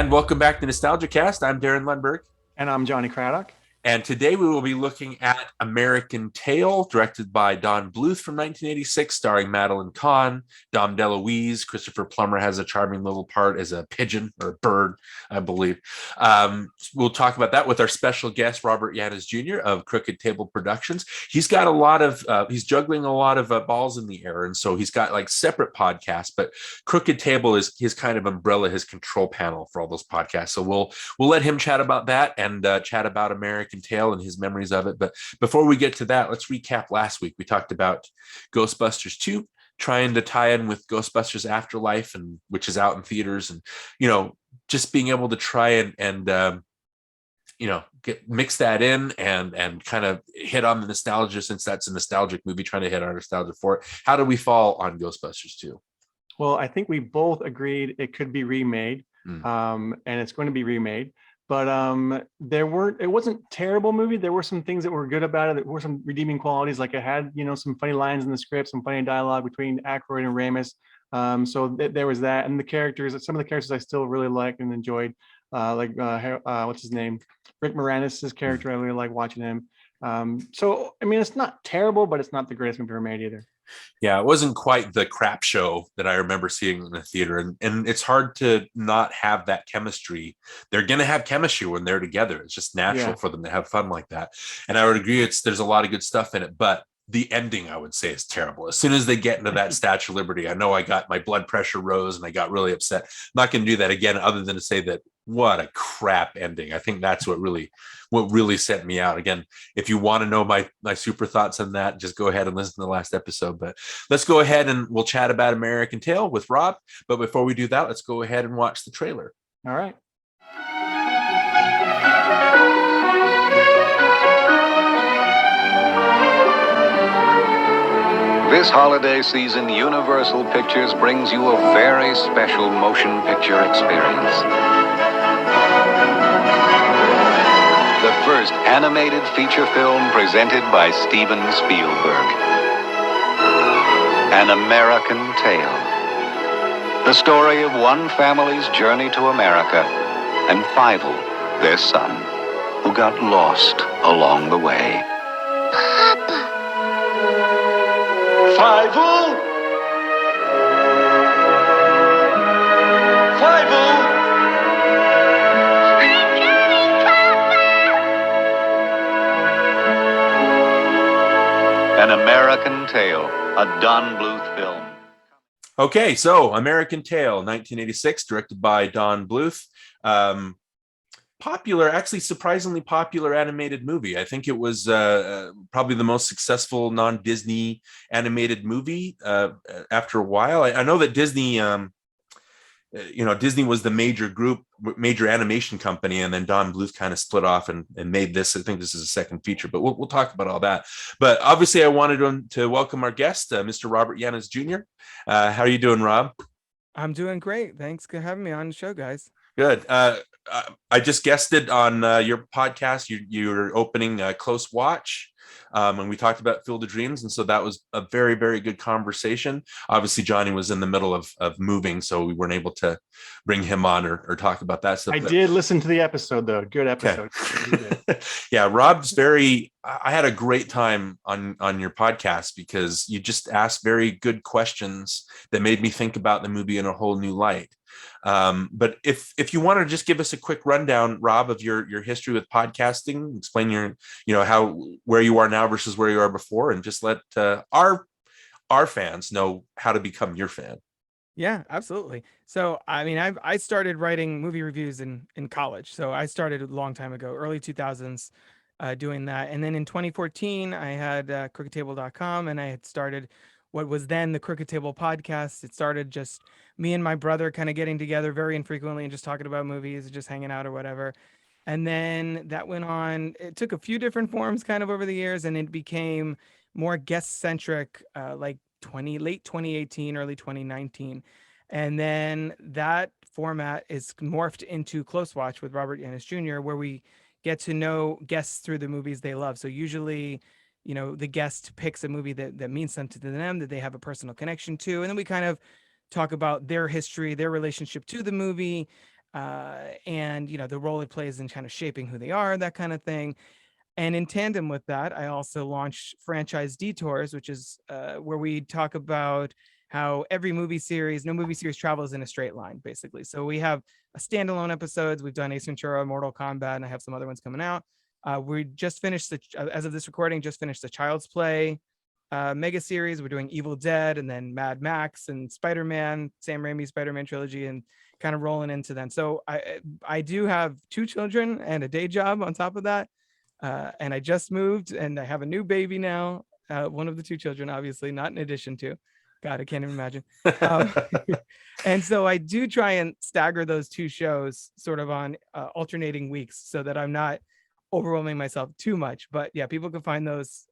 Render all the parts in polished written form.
And welcome back to NostalgiaCast. I'm Darin Lundberg. And I'm Johnny Craddock. And today we will be looking at American Tail, directed by Don Bluth from 1986, starring Madeleine Khan, Dom DeLuise. Christopher Plummer has a charming little part as a pigeon or a bird, I believe. We'll talk about that with our special guest, Robert Yaniz Jr. of Crooked Table Productions. He's got a lot of, he's juggling a lot of balls in the air. And so he's got like separate podcasts, but Crooked Table is his kind of umbrella, his control panel for all those podcasts. So we'll let him chat about that and chat about American Tail and his memories of it. But before we get to that, let's recap last week. We talked about Ghostbusters 2, trying to tie in with Ghostbusters Afterlife, and which is out in theaters, and just being able to try and mix that in and kind of hit on the nostalgia, since that's a nostalgic movie, trying to hit our nostalgia for it. How do we fall on Ghostbusters 2? Well, I think we both agreed it could be remade, and it's going to be remade. But it wasn't a terrible movie. There were some things that were good about it. There were some redeeming qualities. Like it had, some funny lines in the script, some funny dialogue between Aykroyd and Ramis. So there was that. And the characters, some of the characters I still really liked and enjoyed. What's his name? Rick Moranis' character. I really like watching him. So, I mean, it's not terrible, but it's not the greatest movie ever made either. Yeah, it wasn't quite the crap show that I remember seeing in the theater. And it's hard to not have that chemistry. They're going to have chemistry when they're together. It's just natural for them to have fun like that. And I would agree, there's a lot of good stuff in it, but the ending, I would say, is terrible. As soon as they get into that Statue of Liberty, I know my blood pressure rose and I got really upset. I'm not going to do that again, other than to say that what a crap ending. I think that's what really sent me out. Again, if you want to know my super thoughts on that, just go ahead and listen to the last episode. But let's go ahead and we'll chat about American Tail with Rob. But before we do that, let's go ahead and watch the trailer. All right. This holiday season, Universal Pictures brings you a very special motion picture experience. The first animated feature film presented by Steven Spielberg. An American Tale. The story of one family's journey to America and Fievel, their son, who got lost along the way. Papa! Fievel! Fievel! I'm coming, Papa! An American Tale, a Don Bluth film. Okay, so American Tail, 1986, directed by Don Bluth. Popular, actually surprisingly popular animated movie. I think it was probably the most successful non-Disney animated movie after a while. I know that Disney, Disney was the major animation company, and then Don Bluth kind of split off and made this. I think this is a second feature, but we'll talk about all that. But obviously, I wanted to welcome our guest, Mr. Robert Yaniz Jr. How are you doing, Rob? I'm doing great. Thanks for having me on the show, guys. Good. I just guested on your podcast. You're opening Close Watch, and we talked about Field of Dreams, and so that was a very, very good conversation. Obviously, Johnny was in the middle of moving, so we weren't able to bring him on or talk about that stuff. I did listen to the episode, though. Good episode. Okay. Yeah, Rob's I had a great time on your podcast because you just asked very good questions that made me think about the movie in a whole new light. But if you want to just give us a quick rundown, Rob, of your history with podcasting, explain where you are now versus where you are before, and just let our fans know how to become your fan. Yeah, absolutely. So, I mean, I started writing movie reviews in college. So I started a long time ago, early 2000s, doing that. And then in 2014, I had crookedtable.com, and I had started what was then the Crooked Table podcast. It started just me and my brother kind of getting together very infrequently and just talking about movies, just hanging out or whatever. And then that went on. It took a few different forms kind of over the years, and it became more guest centric, like late 2018, early 2019. And then that format is morphed into Close Watch with Robert Yaniz Jr., where we get to know guests through the movies they love. So usually, the guest picks a movie that means something to them, that they have a personal connection to. And then we kind of talk about their history, their relationship to the movie, and the role it plays in kind of shaping who they are, that kind of thing. And in tandem with that, I also launched Franchise Detours, which is where we talk about how every no movie series travels in a straight line, basically. So we have a standalone episodes. We've done Ace Ventura, Mortal Kombat, and I have some other ones coming out. We just finished as of this recording, just finished the Child's Play mega series. We're doing Evil Dead, and then Mad Max and Spider-Man, Sam Raimi's Spider-Man trilogy, and kind of rolling into them. So I do have 2 children and a day job on top of that. And I just moved, and I have a new baby now. One of the 2 children, obviously, not in addition to. God, I can't even imagine. And so I do try and stagger those 2 shows sort of on alternating weeks so that I'm not overwhelming myself too much. But yeah, people can find those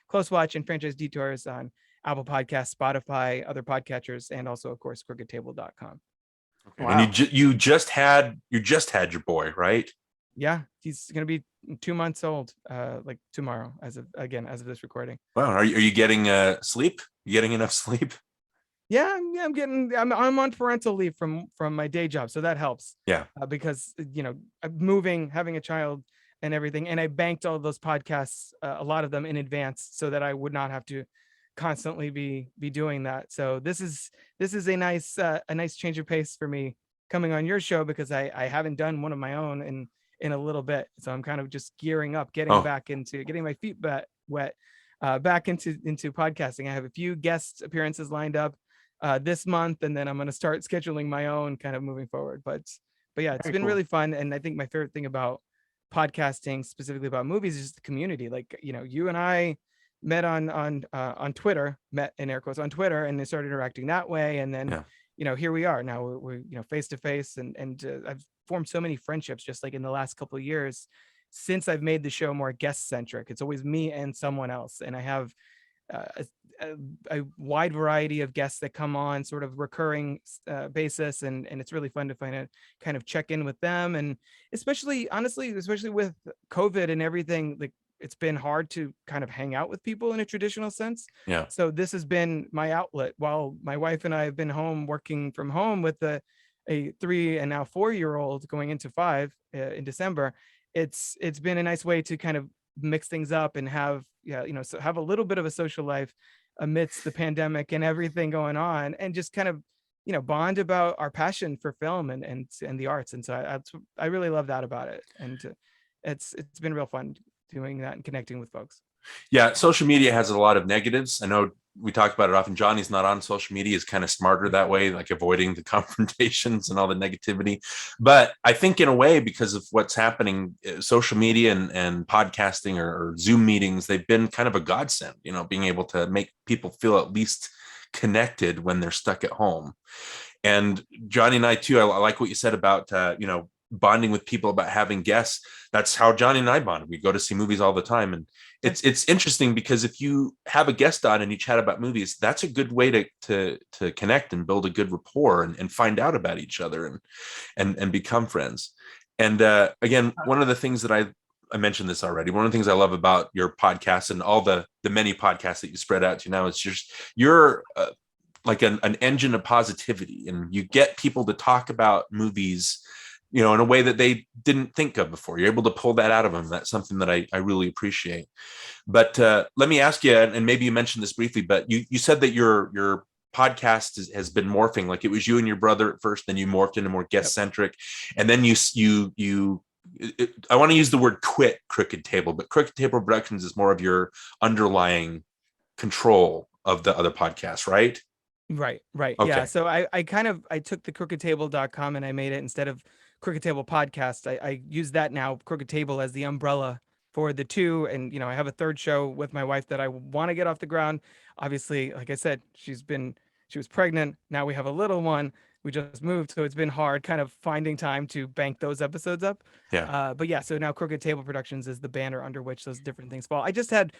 Close Watch and Franchise Detours on Apple Podcasts, Spotify, other podcatchers, and also, of course, crookedtable.com. Okay. Wow. And you just had your boy, right? Yeah, he's gonna be 2 months old, like tomorrow, as of this recording. Wow, are you getting sleep? You getting enough sleep? Yeah, I'm on parental leave from my day job, so that helps. Yeah, because moving, having a child, and everything, and I banked all those podcasts, a lot of them in advance, so that I would not have to constantly be doing that. So this is a nice change of pace for me coming on your show, because I haven't done one of my own in a little bit. So I'm kind of just gearing up, getting my feet wet, back into podcasting. I have a few guest appearances lined up this month, and then I'm going to start scheduling my own kind of moving forward. But yeah, it's been really fun. And I think my favorite thing about podcasting, specifically about movies, is just the community. Like, you and I met on Twitter, met in air quotes on Twitter, and they started interacting that way. And then, here we are now. We're face to face, and I've formed so many friendships just like in the last couple of years since I've made the show more guest centric. It's always me and someone else, and I have a wide variety of guests that come on sort of recurring basis, and it's really fun to kind of check in with them. And especially with COVID and everything, like, it's been hard to kind of hang out with people in a traditional sense. Yeah. So this has been my outlet while my wife and I have been home working from home with a 3 and now 4-year-old going into 5 in December. It's been a nice way to kind of mix things up and have a little bit of a social life amidst the pandemic and everything going on, and just kind of bond about our passion for film and the arts. And so I really love that about it, and it's been real fun doing that and connecting with folks. Yeah, social media has a lot of negatives. I know we talked about it often. Johnny's not on social media, is kind of smarter that way, like avoiding the confrontations and all the negativity. But I think in a way, because of what's happening, social media and podcasting or Zoom meetings, they've been kind of a godsend, being able to make people feel at least connected when they're stuck at home. And Jonny and I too, I like what you said about, bonding with people, about having guests. That's how Jonny and I bonded. We go to see movies all the time. And it's interesting because if you have a guest on and you chat about movies, that's a good way to connect and build a good rapport and find out about each other and become friends. And again, one of the things that I mentioned this already, one of the things I love about your podcast and all the many podcasts that you spread out to now is just you're like an engine of positivity, and you get people to talk about movies in a way that they didn't think of before. You're able to pull that out of them. That's something that I really appreciate. But let me ask you, and maybe you mentioned this briefly, but you said that your podcast has been morphing. Like, it was you and your brother at first, then you morphed into more guest centric. And then I want to use the word quit Crooked Table, but Crooked Table Productions is more of your underlying control of the other podcasts, right? Right. Okay. Yeah. So I took the crookedtable.com and I made it, instead of Crooked Table Podcast, I use that now, Crooked Table, as the umbrella for the 2. And I have a 3rd show with my wife that I want to get off the ground. Obviously, like I said, she was pregnant. Now we have a little one. We just moved, so it's been hard kind of finding time to bank those episodes up. Yeah. But yeah, so now Crooked Table Productions is the banner under which those different things fall. I just had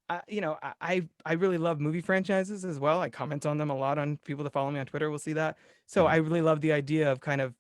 I really love movie franchises as well. I comment on them a lot. On people that follow me on Twitter will see that. So I really love the idea of kind of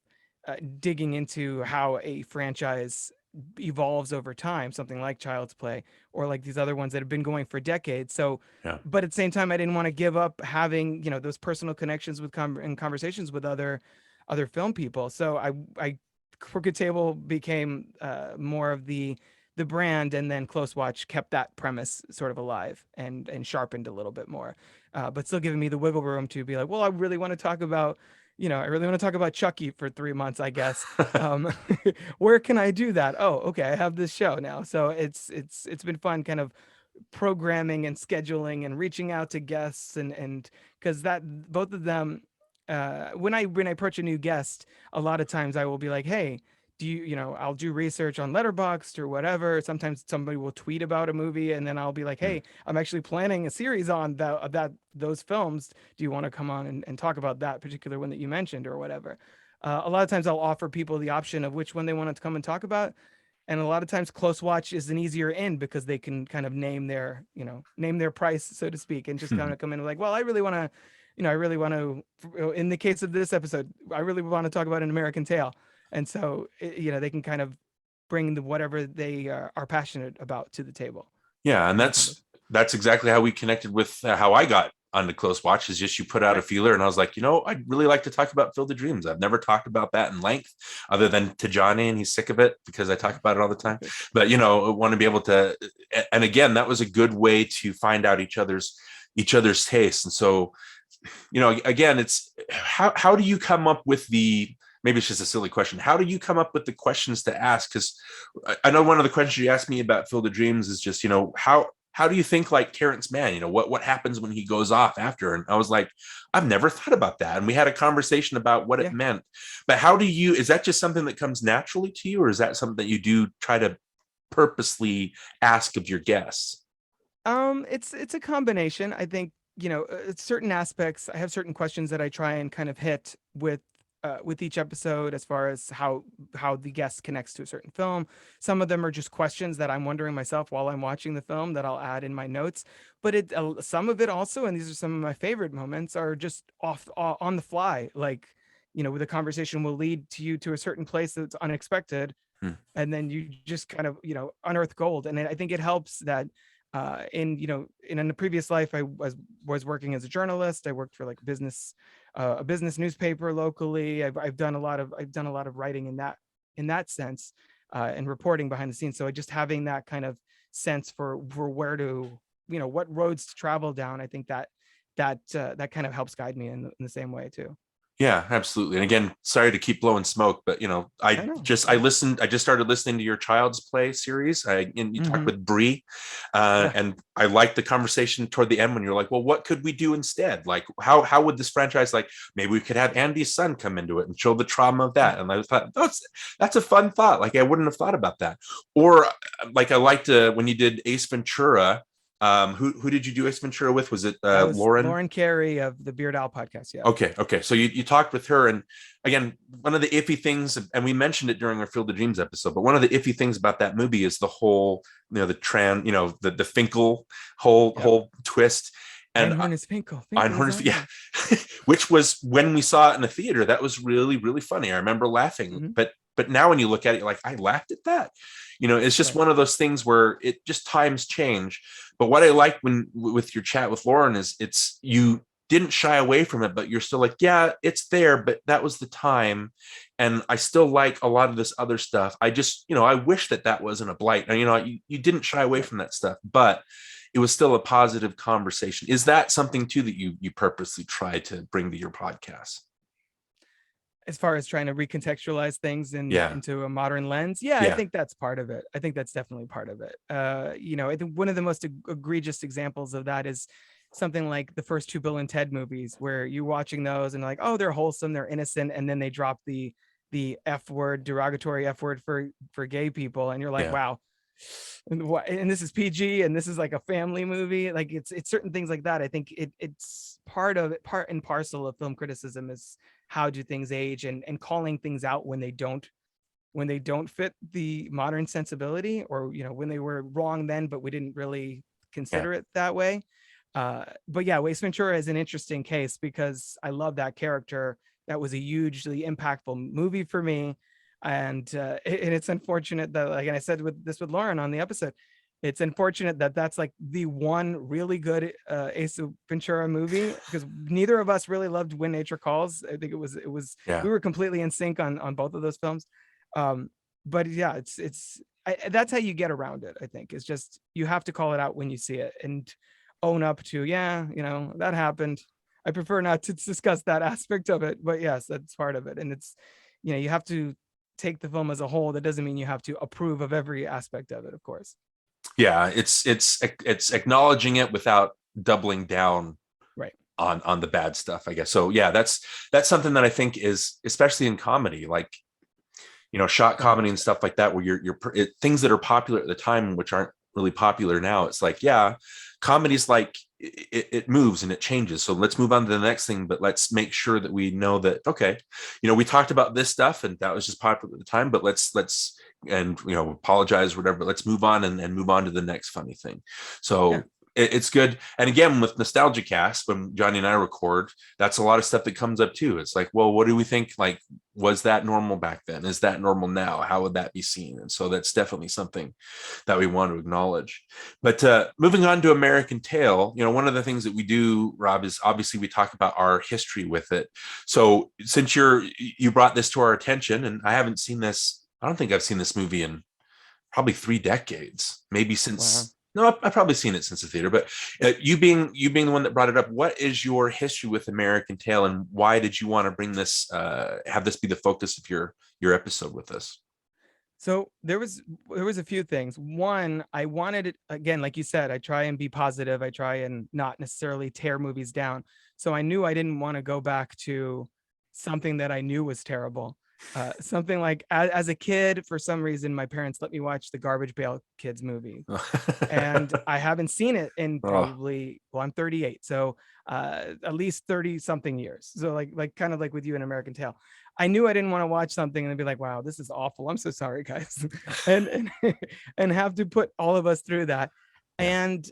digging into how a franchise evolves over time, something like Child's Play or like these other ones that have been going for decades. So, but at the same time, I didn't want to give up having those personal connections with and conversations with other other film people. So I Crooked Table became more of the brand, and then Close Watch kept that premise sort of alive and sharpened a little bit more, but still giving me the wiggle room to be like, well, I really want to talk about, I really want to talk about Chucky for 3 months, I guess. Where can I do that? Oh, okay, I have this show now. So it's been fun kind of programming and scheduling and reaching out to guests, and because that both of them, when I approach a new guest, a lot of times I will be like, hey, do I'll do research on Letterboxd or whatever. Sometimes somebody will tweet about a movie, and then I'll be like, hey, I'm actually planning a series on those films. Do you want to come on and talk about that particular one that you mentioned or whatever? A lot of times I'll offer people the option of which one they want to come and talk about. And a lot of times Close Watch is an easier in because they can kind of name their price, so to speak, and just kind of come in like, well, I really want to, in the case of this episode, I really want to talk about An American Tail. And so, they can kind of bring whatever they are passionate about to the table. Yeah. And that's exactly how we connected with how I got onto Close Watch, is just you put out a feeler, and I was like, I'd really like to talk about Field of Dreams. I've never talked about that in length other than to Johnny, and he's sick of it because I talk about it all the time. But, I want to be able to, and again, that was a good way to find out each other's tastes. And so, again, it's how do you come up with maybe it's just a silly question. How do you come up with the questions to ask? Because I know one of the questions you asked me about Field of Dreams is just, how do you think like Terrence Mann, what happens when he goes off after? And I was like, I've never thought about that. And we had a conversation about what it meant. But is that just something that comes naturally to you? Or is that something that you do try to purposely ask of your guests? It's a combination. I think, certain aspects, I have certain questions that I try and kind of hit with each episode, as far as how the guest connects to a certain film. Some of them are just questions that I'm wondering myself while I'm watching the film that I'll add in my notes. But some of it also, and these are some of my favorite moments, are just on the fly. Like, the conversation will lead you to a certain place that's unexpected, and then you just kind of unearth gold. And I think it helps that in a previous life, I was working as a journalist. I worked for like a business newspaper locally. I've done a lot of writing in that sense, and reporting behind the scenes. So just having that kind of sense for where to, what roads to travel down, I think that kind of helps guide me in the same way too. Yeah, absolutely. And again, sorry to keep blowing smoke, but I just started listening to your Child's Play series. You talked with Bree, and I liked the conversation toward the end when you're like, well, what could we do instead? Like, how would this franchise, like, maybe we could have Andy's son come into it and show the trauma of that. And I thought, that's a fun thought. Like, I wouldn't have thought about that. Or like, I liked when you did Ace Ventura. Who did you do Ace Ventura with? Was it Lauren Carey of the Beard Owl podcast? Yeah. Okay. So you talked with her, and again, one of the iffy things, and we mentioned it during our Field of Dreams episode, but one of the iffy things about that movie is the whole, the Finkel whole twist. And Finkel. Yeah. Which was, when we saw it in the theater, that was really, really funny. I remember laughing, but now when you look at it, you're like, I laughed at that. It's just one of those things where it just times change. But what I like with your chat with Lauren is you didn't shy away from it, but you're still like, yeah, it's there, but that was the time. And I still like a lot of this other stuff. I just, I wish that wasn't a blight. And, you didn't shy away from that stuff, but it was still a positive conversation. Is that something too that you purposely try to bring to your podcast? As far as trying to recontextualize things into a modern lens. Yeah, I think that's part of it. I think that's definitely part of it. I think one of the most egregious examples of that is something like the first two Bill and Ted movies, where you're watching those and like, oh, they're wholesome, they're innocent. And then they drop the F word, derogatory F word for gay people. And you're like, wow. And this is PG, and this is like a family movie. Like it's certain things like that. I think it's part and parcel of film criticism is how do things age, and calling things out when they don't fit the modern sensibility, or when they were wrong then, but we didn't really consider it that way. But yeah, Ace Ventura is an interesting case because I love that character. That was a hugely impactful movie for me. And it's unfortunate that, like, and I said with Lauren on the episode, it's unfortunate that that's like the one really good Ace Ventura movie, because neither of us really loved When Nature Calls. I think it was Yeah. we were completely in sync on both of those films. But yeah, that's how you get around it. I think it's just you have to call it out when you see it and own up to, yeah, that happened. I prefer not to discuss that aspect of it, but yes, that's part of it. And it's, you have to take the film as a whole. That doesn't mean you have to approve of every aspect of it, of course. Yeah, it's acknowledging it without doubling down right on the bad stuff, I guess. So yeah, that's something that I think is, especially in comedy, like shot comedy and stuff like that, where you're things that are popular at the time which aren't really popular now. It's like, yeah, comedy's like it moves and it changes, so let's move on to the next thing, but let's make sure that we know that, okay, we talked about this stuff and that was just popular at the time, but let's and apologize or whatever, but let's move on and move on to the next funny thing. So yeah. It's good. And again, with NostalgiaCast, when Jonny and I record, that's a lot of stuff that comes up too. It's like, well, what do we think? Like, was that normal back then? Is that normal now? How would that be seen? And so that's definitely something that we want to acknowledge. But moving on to American Tail, one of the things that we do, Rob, is obviously we talk about our history with it. So since you brought this to our attention, and I haven't seen this, I don't think I've seen this movie in probably 3 decades, maybe since. Wow. No, I've probably seen it since the theater, but you being the one that brought it up, what is your history with American Tail, and why did you want to bring this, have this be the focus of your episode with us? So there was a few things. One, I wanted it, again, like you said, I try and be positive. I try and not necessarily tear movies down. So I knew I didn't want to go back to something that I knew was terrible. Something like, as a kid, for some reason, my parents let me watch the Garbage Pail Kids movie, and I haven't seen it in probably, well, I'm 38, so at least 30 something years. So like kind of like with you in American Tail, I knew I didn't want to watch something and be like, wow, this is awful. I'm so sorry, guys, and have to put all of us through that. And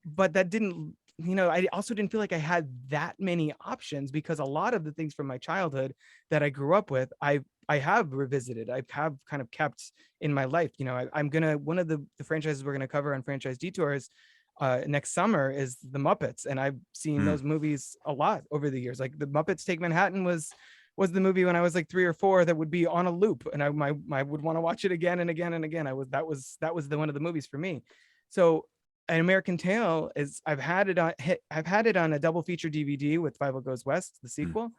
but that didn't. I also didn't feel like I had that many options, because a lot of the things from my childhood that I grew up with, I have revisited. I have kind of kept in my life. One of the franchises we're going to cover on Franchise Detours next summer is the Muppets. And I've seen those movies a lot over the years. Like the Muppets Take Manhattan was the movie when I was like 3 or 4 that would be on a loop, and I would want to watch it again and again and again. That was one of the movies for me. So An American Tail is, I've had it on a double feature DVD with Five Goes West, the sequel,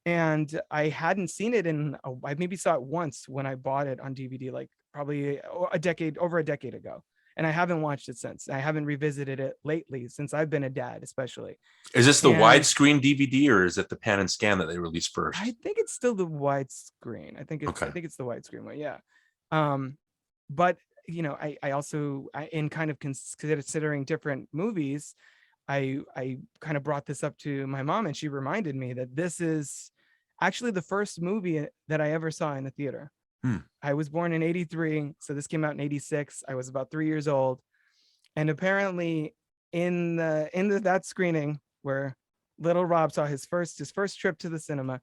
and I hadn't seen it I maybe saw it once when I bought it on DVD, like probably over a decade ago, and I haven't watched it since. I haven't revisited it lately since I've been a dad, especially. Is this the widescreen DVD, or is it the pan and scan that they released first? I think it's still the widescreen. I think it's the widescreen one, yeah. But I also, in kind of considering different movies, I kind of brought this up to my mom, and she reminded me that this is actually the first movie that I ever saw in a theater. I was born in 83, so this came out in 86. I was about 3 years old, and apparently in that screening where little Rob saw his first trip to the cinema,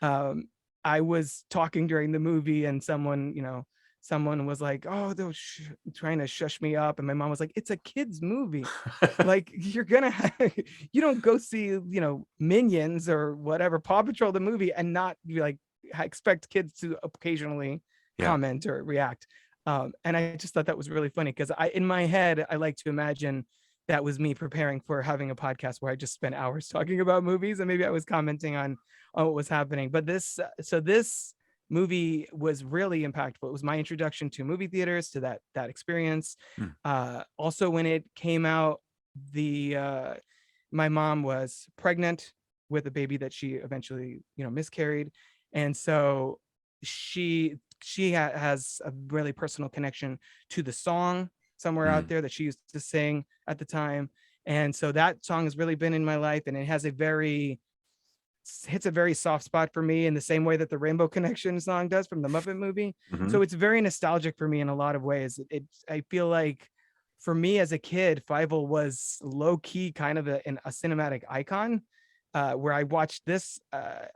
I was talking during the movie, and someone was like, oh, they're trying to shush me up. And my mom was like, it's a kid's movie. Like, you don't go see, Minions or whatever, Paw Patrol, the movie, and not be like, expect kids to occasionally comment or react. And I just thought that was really funny, because in my head, I like to imagine that was me preparing for having a podcast where I just spent hours talking about movies, and maybe I was commenting on what was happening. But this movie was really impactful. It was my introduction to movie theaters, to that experience. Also, when it came out, my mom was pregnant with a baby that she eventually miscarried, and so she has a really personal connection to the song Somewhere Out There that she used to sing at the time. And so that song has really been in my life, and it hits a very soft spot for me in the same way that the Rainbow Connection song does from the Muppet movie. So it's very nostalgic for me in a lot of ways. I feel like for me as a kid, Fievel was low key kind of a cinematic icon, where I watched this a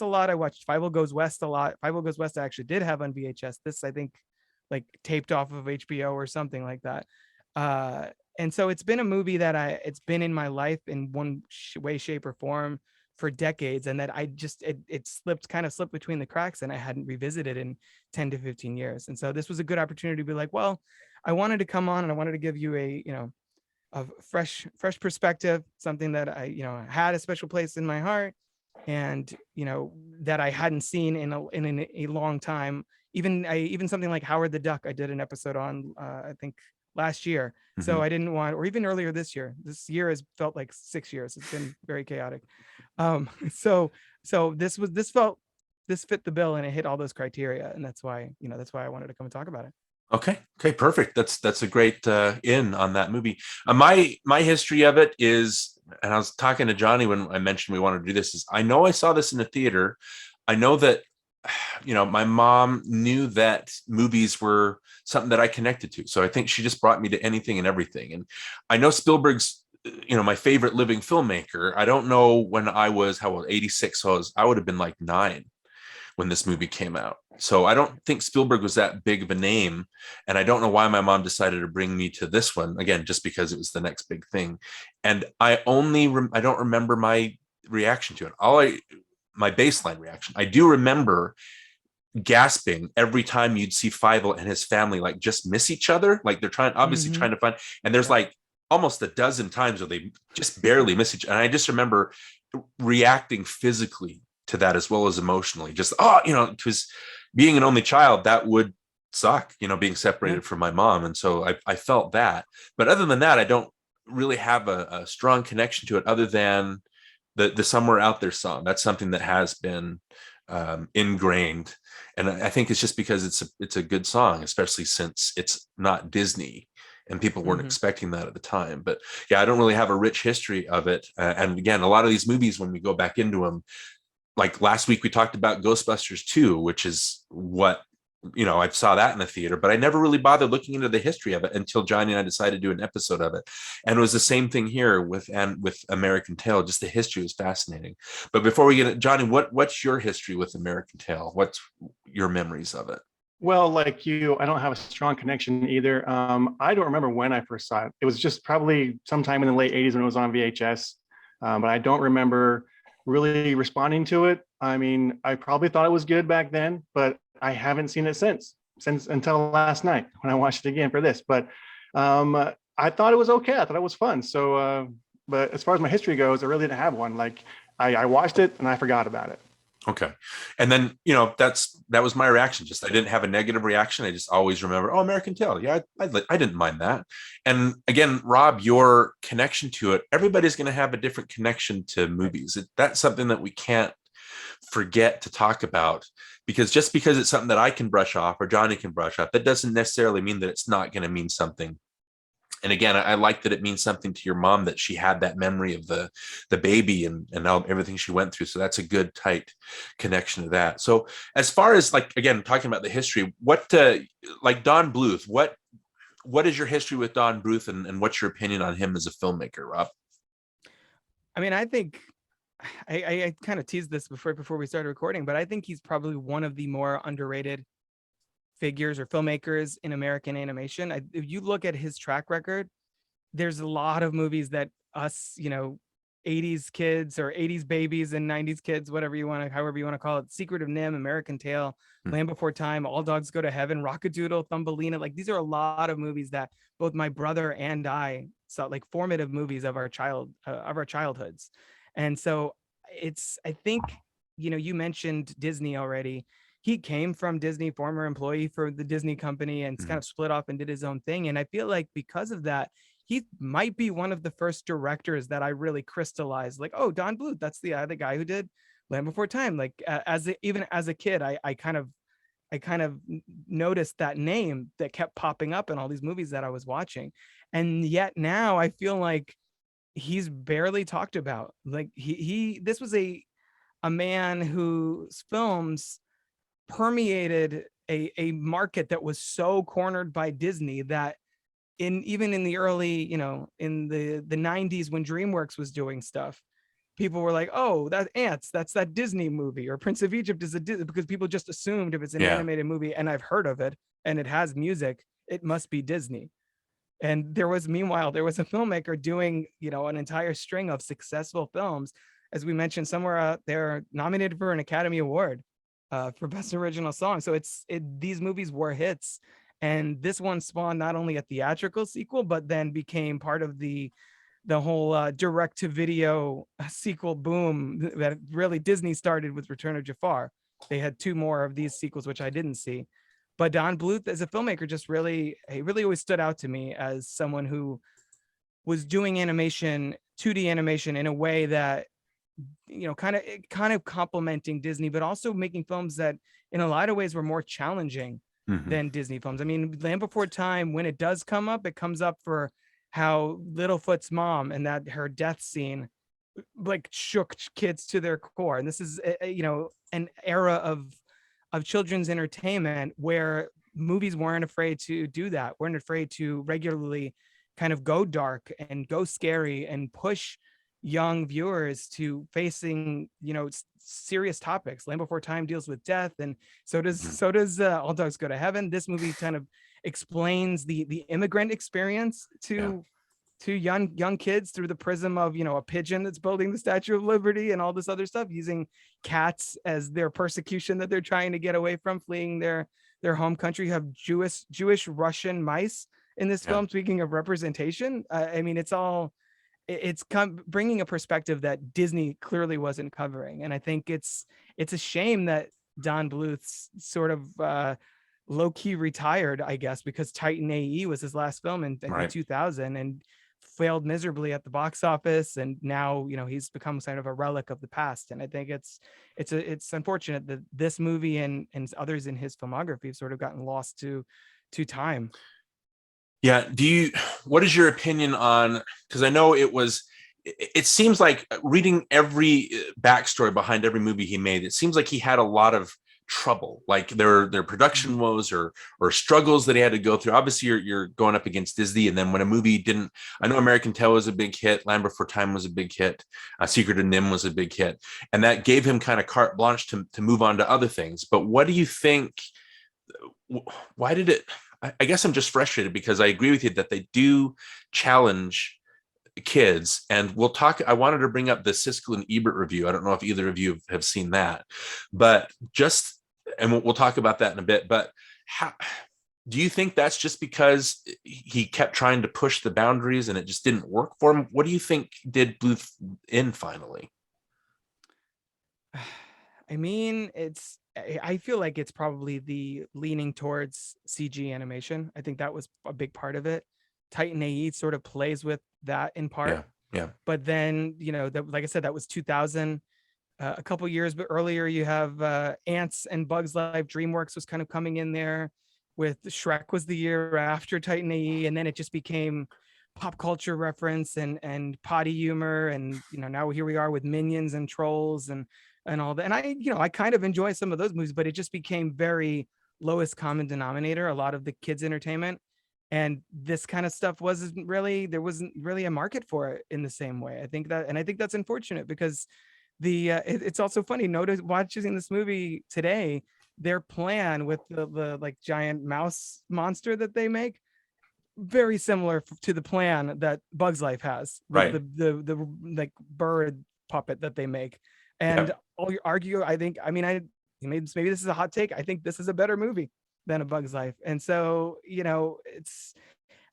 lot. I watched Fievel Goes West a lot. Fievel Goes West I actually did have on VHS. This, I think, like taped off of HBO or something like that. And so it's been a movie that it's been in my life in one way, shape, or form for decades, and that it kind of slipped between the cracks, and I hadn't revisited in 10 to 15 years. And so this was a good opportunity to be like, well, I wanted to come on and I wanted to give you a fresh perspective, something that I had a special place in my heart, and that I hadn't seen in a long time. Even something like Howard the Duck, I did an episode on I think last year. So I didn't want, or even earlier this year. This year has felt like 6 years. It's been very chaotic. So this fit the bill, and it hit all those criteria, and that's why I wanted to come and talk about it. Okay, perfect. That's a great in on that movie. My history of it is, and I was talking to Jonny when I mentioned we wanted to do this, is I know I saw this in the theater. I know that my mom knew that movies were something that I connected to. So I think she just brought me to anything and everything. And I know Spielberg's, my favorite living filmmaker. I don't know when I was, 86. So I would have been like 9 when this movie came out. So I don't think Spielberg was that big of a name. And I don't know why my mom decided to bring me to this one, again, just because it was the next big thing. And I don't remember my reaction to it. My baseline reaction, I do remember gasping every time you'd see Fievel and his family like just miss each other. Like they're trying to find, and there's like almost a dozen times where they just barely miss each other. And I just remember reacting physically to that as well as emotionally. Just, because being an only child, that would suck, being separated from my mom. And so I felt that. But other than that, I don't really have a strong connection to it other than the Somewhere Out There song. That's something that has been ingrained. And I think it's just because it's a good song, especially since it's not Disney and people weren't expecting that at the time. But yeah, I don't really have a rich history of it. And again, a lot of these movies, when we go back into them, like last week we talked about Ghostbusters 2, which is what, I saw that in the theater, but I never really bothered looking into the history of it until Jonny and I decided to do an episode of it. And it was the same thing here with American Tail. Just the history was fascinating. But before we get it, Jonny, what's your history with American Tail? What's your memories of it? Well, like you, I don't have a strong connection either. I don't remember when I first saw it. It was just probably sometime in the late 80s when it was on VHS. But I don't remember really responding to it. I mean, I probably thought it was good back then, but I haven't seen it since until last night when I watched it again for this. But I thought it was okay. I thought it was fun. So, but as far as my history goes, I really didn't have one. Like I watched it and I forgot about it. Okay. And then, that was my reaction. Just, I didn't have a negative reaction. I just always remember, American Tail. Yeah, I didn't mind that. And again, Rob, your connection to it, everybody's going to have a different connection to movies. That's something that we can't forget to talk about, because just because it's something that I can brush off or Jonny can brush off, that doesn't necessarily mean that it's not going to mean something. And again, I like that it means something to your mom, that she had that memory of the baby and everything she went through. So that's a good, tight connection to that. So as far as, like, again, talking about the history, like Don Bluth, what is your history with Don Bluth, and what's your opinion on him as a filmmaker, Rob? I mean, I think I kind of teased this before we started recording, but I think he's probably one of the more underrated figures or filmmakers in American animation. If you look at his track record, there's a lot of movies that us, 80s kids or 80s babies and 90s kids, however you want to call it, Secret of Nim, American Tail, Land Before Time, All Dogs Go to Heaven, Rockadoodle, Thumbelina. Like, these are a lot of movies that both my brother and I saw, like formative movies of our childhoods. And so I think, you mentioned Disney already. He came from Disney, former employee for the Disney company, and kind of split off and did his own thing. And I feel like because of that, he might be one of the first directors that I really crystallized, like, oh, Don Bluth, that's the guy who did Land Before Time. Like even as a kid, I kind of noticed that name that kept popping up in all these movies that I was watching. And yet now I feel like he's barely talked about. Like this was a man whose films permeated a market that was so cornered by Disney that even in the early, in the 90s when DreamWorks was doing stuff, people were like, oh, that's that Disney movie, or Prince of Egypt is because people just assumed if it's an animated movie, and I've heard of it, and it has music, it must be Disney. And meanwhile, there was a filmmaker doing, an entire string of successful films. As we mentioned, somewhere they're nominated for an Academy Award for Best Original Song. So these movies were hits. And this one spawned not only a theatrical sequel, but then became part of the whole direct-to-video sequel boom that really Disney started with Return of Jafar. They had 2 more of these sequels, which I didn't see. But Don Bluth as a filmmaker he really always stood out to me as someone who was doing 2D animation in a way that, kind of complementing Disney, but also making films that in a lot of ways were more challenging than Disney films. I mean, Land Before Time, when it does come up, it comes up for how Littlefoot's mom and that her death scene like shook kids to their core. And this is, an era of children's entertainment where movies weren't afraid to do that, weren't afraid to regularly kind of go dark and go scary and push young viewers to facing, serious topics. Land Before Time deals with death, and so does All Dogs Go to Heaven. This movie kind of explains the immigrant experience to young kids through the prism of, a pigeon that's building the Statue of Liberty and all this other stuff, using cats as their persecution that they're trying to get away from, fleeing their home country. You have Jewish Russian mice in this film. Speaking of representation, I mean, it's bringing a perspective that Disney clearly wasn't covering. And I think it's a shame that Don Bluth sort of low-key retired, I guess, because Titan AE was his last film in 2000 and failed miserably at the box office. And now, he's become kind of a relic of the past. And I think it's unfortunate that this movie and others in his filmography have sort of gotten lost to time. Yeah. What is your opinion on, because I know it seems like reading every backstory behind every movie he made, it seems like he had a lot of trouble, like their production woes or struggles that he had to go through. Obviously you're going up against Disney, and then when a movie didn't, I know American Tail was a big hit, Land Before Time was a big hit, Secret of Nim was a big hit, and that gave him kind of carte blanche to move on to other things. But what do you think, why did it, I guess I'm just frustrated because I agree with you that they do challenge kids, and we'll talk. I wanted to bring up the Siskel and Ebert review. I don't know if either of you have seen that, but we'll talk about that in a bit. But do you think that's just because he kept trying to push the boundaries and it just didn't work for him? What do you think did Bluth in finally? I mean, I feel like it's probably the leaning towards CG animation. I think that was a big part of it. Titan AE sort of plays with that in part. Yeah. But then, like I said, that was 2000. A couple years but earlier, you have Ants and Bugs Life. DreamWorks was kind of coming in there with Shrek was the year after Titan AE. And then it just became pop culture reference and potty humor. And, now here we are with Minions and Trolls and all that. And I kind of enjoy some of those movies, but it just became very lowest common denominator, a lot of the kids' entertainment. And this kind of stuff there wasn't really a market for it in the same way. I think that's unfortunate because it's also funny watching this movie today, their plan with the like giant mouse monster that they make, very similar to the plan that Bugs Life has, right? The like bird puppet that they make. And I'll argue, maybe this is a hot take, I think this is a better movie than A Bug's Life. And so,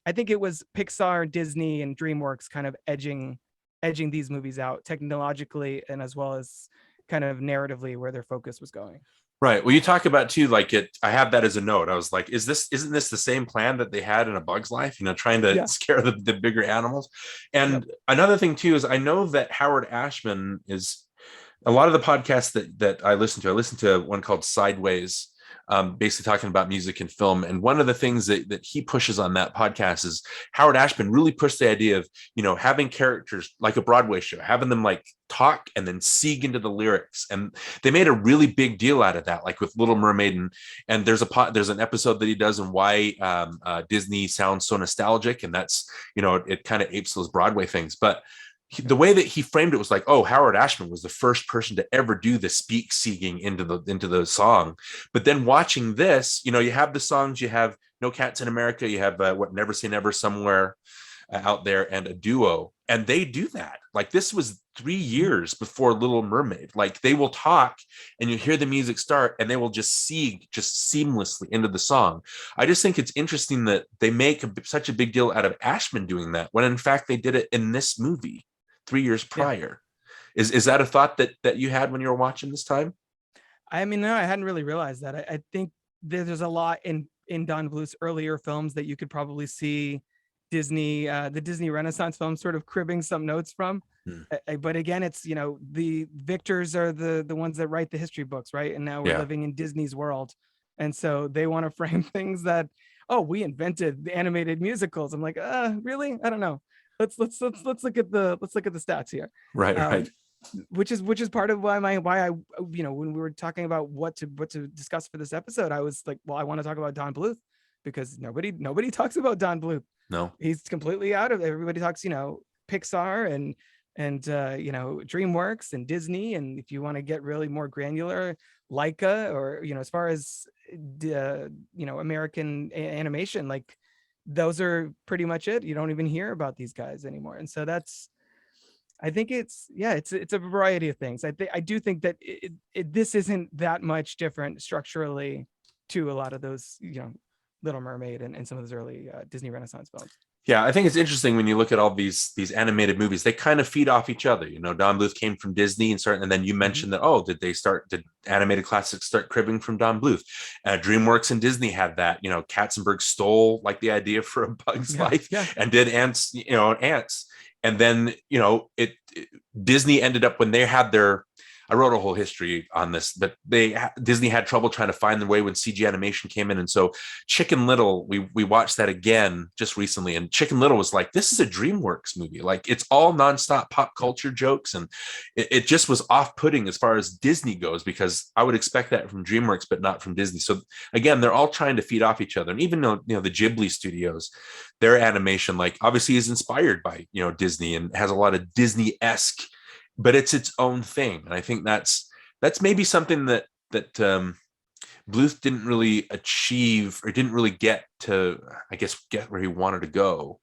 I think it was Pixar, Disney, and DreamWorks kind of edging these movies out technologically and as well as kind of narratively where their focus was going. Right. Well, you talk about too, like I have that as a note. I was like, isn't this the same plan that they had in A Bug's Life? Trying to scare the bigger animals. And another thing too, is I know that Howard Ashman is, a lot of the podcasts that I listen to one called Sideways, basically talking about music and film. And one of the things that he pushes on that podcast is Howard Ashman really pushed the idea of, having characters like a Broadway show, having them like talk and then seek into the lyrics. And they made a really big deal out of that, like with Little Mermaid. And there's an episode that he does on why Disney sounds so nostalgic. And that's, it kind of apes those Broadway things. But the way that he framed it was like, oh, Howard Ashman was the first person to ever do the speak seeking into the song. But then watching this, you have the songs, you have No Cats in America, you have what Never Say Never Somewhere out there, and a duo, and they do that. Like, this was 3 years before Little Mermaid. Like, they will talk and you hear the music start and they will just seamlessly into the song. I just think it's interesting that they make such a big deal out of Ashman doing that when in fact they did it in this movie 3 years prior. Yeah. Is that a thought that you had when you were watching this time? I mean, no, I hadn't really realized that. I think there's a lot in Don Bluth's earlier films that you could probably see Disney, the Disney Renaissance films sort of cribbing some notes from. But again, it's, the victors are the ones that write the history books, right? And now we're living in Disney's world. And so they want to frame things that, oh, we invented the animated musicals. I'm like, really? I don't know. Let's look at the stats here. Right. Which is part of why I when we were talking about what to discuss for this episode, I was like, well, I want to talk about Don Bluth, because nobody talks about Don Bluth. No, he's completely out of it. Everybody talks, Pixar and DreamWorks and Disney, and if you want to get really more granular, Leica, or as far as American animation, like, those are pretty much it. You don't even hear about these guys anymore. And so I think it's a variety of things. I do think that this isn't that much different structurally to a lot of those, Little Mermaid and some of those early Disney Renaissance films. Yeah, I think it's interesting when you look at all these animated movies, they kind of feed off each other. Don Bluth came from Disney and then you mentioned that, did animated classics start cribbing from Don Bluth? DreamWorks and Disney had that. Katzenberg stole like the idea for A Bug's Life and did Ants, Ants. And then, Disney ended up, when they had I wrote a whole history on this, but Disney had trouble trying to find the way when CG animation came in. And so Chicken Little, we watched that again just recently. And Chicken Little was like, this is a DreamWorks movie. Like, it's all nonstop pop culture jokes. And it just was off-putting as far as Disney goes, because I would expect that from DreamWorks, but not from Disney. So again, they're all trying to feed off each other. And even though, the Ghibli studios, their animation, like, obviously is inspired by, Disney and has a lot of Disney-esque, but it's its own thing. And I think that's maybe something that Bluth didn't really achieve, or didn't really get to, I guess, get where he wanted to go.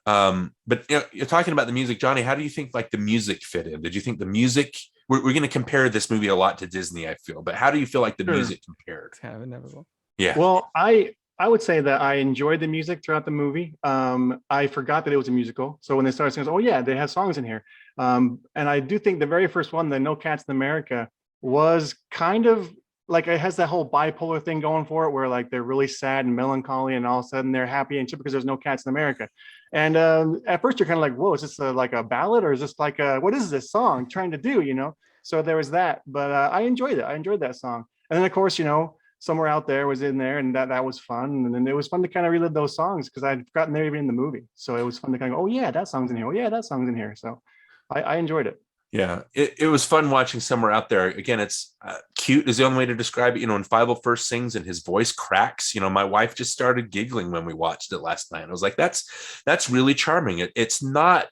But you're talking about the music, Johnny. How do you think like the music fit in? Did you think the music? We're going to compare this movie a lot to Disney, I feel. But how do you feel like the music compared? It's kind of inevitable. Yeah. Well, I would say that I enjoyed the music throughout the movie. I forgot that it was a musical. So when they started singing, oh yeah, they have songs in here. And I do think the very first one, the No Cats in America, was kind of like, it has that whole bipolar thing going for it, where like they're really sad and melancholy, and all of a sudden they're happy and chip because there's no cats in America. And at first you're kind of like, whoa, is this like a ballad, or is this like what is this song trying to do? So there was that, but I enjoyed it. I enjoyed that song. And then of course, Somewhere Out There was in there, and that was fun. And then it was fun to kind of relive those songs, because I'd forgotten they're even in the movie. So it was fun to kind of go, oh yeah, that song's in here. Oh yeah, that song's in here. So I enjoyed it. Yeah, it was fun watching Somewhere Out There. Again, it's cute is the only way to describe it. When Fievel first sings and his voice cracks, my wife just started giggling when we watched it last night. I was like, that's really charming. It's not,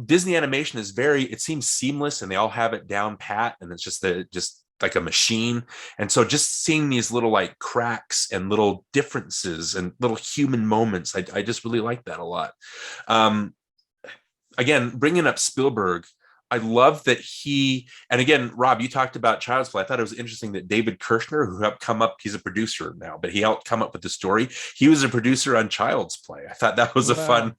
Disney animation is it seems seamless, and they all have it down pat, and it's just like a machine. And so just seeing these little like cracks and little differences and little human moments, I just really like that a lot. Again, bringing up Spielberg, I love that and again, Rob, you talked about Child's Play. I thought it was interesting that David Kirshner, who helped come up, he's a producer now, but he helped come up with the story. He was a producer on Child's Play. I thought that was that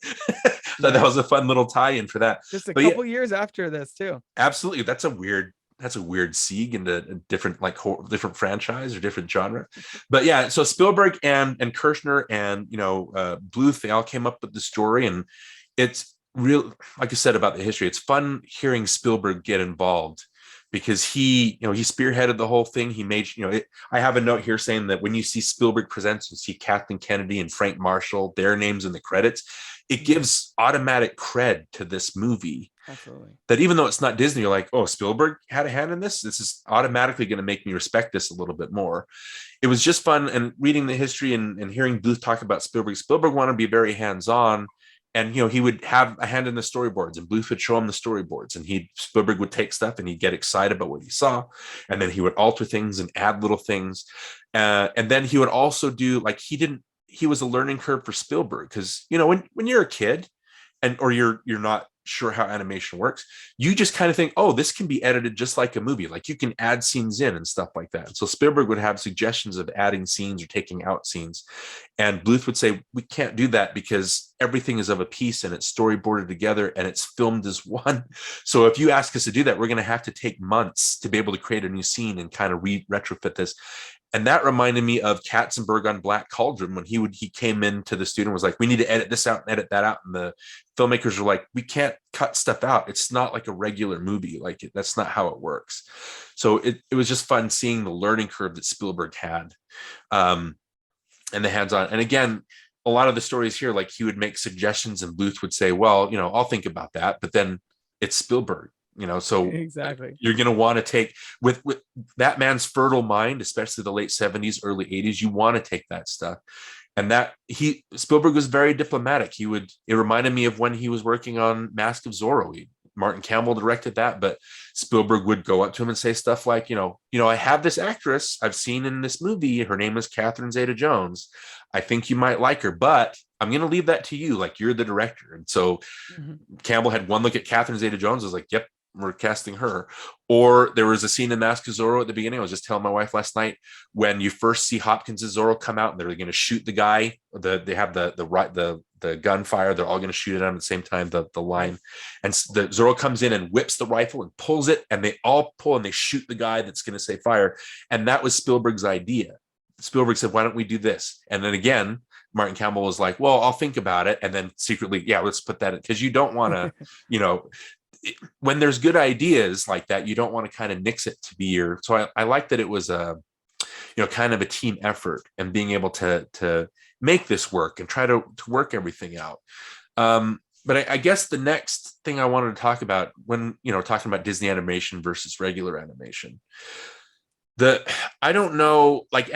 was a fun little tie-in for that. Just a couple years after this too. Absolutely. That's a weird segue into a different different franchise or different genre. But yeah, so Spielberg and Kirshner and Bluth, they all came up with the story, and it's real, like I said about the history, it's fun hearing Spielberg get involved, because he spearheaded the whole thing. He made, I have a note here saying that when you see Spielberg Presents, you see Kathleen Kennedy and Frank Marshall, their names in the credits. It gives automatic cred to this movie. Absolutely. That even though it's not Disney, you're like, oh, Spielberg had a hand in this. This is automatically going to make me respect this a little bit more. It was just fun, and reading the history and hearing Bluth talk about Spielberg. Spielberg wanted to be very hands-on, and he would have a hand in the storyboards, and Bluth would show him the storyboards, and Spielberg would take stuff and he'd get excited about what he saw, and then he would alter things and add little things, and then he would also do, like, he was a learning curve for Spielberg, because when you're a kid or you're not sure how animation works, you just kind of think, oh, this can be edited just like a movie, like you can add scenes in and stuff like that. And so Spielberg would have suggestions of adding scenes or taking out scenes, and Bluth would say, we can't do that because everything is of a piece and it's storyboarded together and it's filmed as one. So if you ask us to do that, we're going to have to take months to be able to create a new scene and kind of retrofit this. And that reminded me of Katzenberg on Black Cauldron, when he came into the studio and was like, we need to edit this out and edit that out. And the filmmakers were like, we can't cut stuff out. It's not like a regular movie. Like, that's not how it works. So it was just fun seeing the learning curve that Spielberg had, and the hands-on. And again, a lot of the stories here, like, he would make suggestions and Bluth would say, well, I'll think about that. But then it's Spielberg. So exactly, you're going to want to take with that man's fertile mind, especially the late 70s, early 80s. You want to take that stuff. And that Spielberg was very diplomatic. It reminded me of when he was working on Mask of Zorro. Martin Campbell directed that, but Spielberg would go up to him and say stuff like, I have this actress I've seen in this movie. Her name is Catherine Zeta-Jones. I think you might like her, but I'm going to leave that to you. Like, you're the director. And so Campbell had one look at Catherine Zeta-Jones, was like, yep, we're casting her. Or there was a scene in Mask of Zorro at the beginning. I was just telling my wife last night, when you first see Hopkins and Zorro come out and they're going to shoot the guy, they have the gunfire, they're all going to shoot it on at the same time, the line, and the Zorro comes in and whips the rifle and pulls it, and they all pull and they shoot the guy that's going to say fire. And that was Spielberg's idea. Spielberg said, why don't we do this? And then again, Martin Campbell was like, well, I'll think about it. And then secretly, yeah, let's put that in, because you don't want to, when there's good ideas like that, you don't want to kind of nix it to be your. So I like that it was a, kind of a team effort, and being able to make this work and try to work everything out. But I guess the next thing I wanted to talk about, when talking about Disney animation versus regular animation, I don't know, like,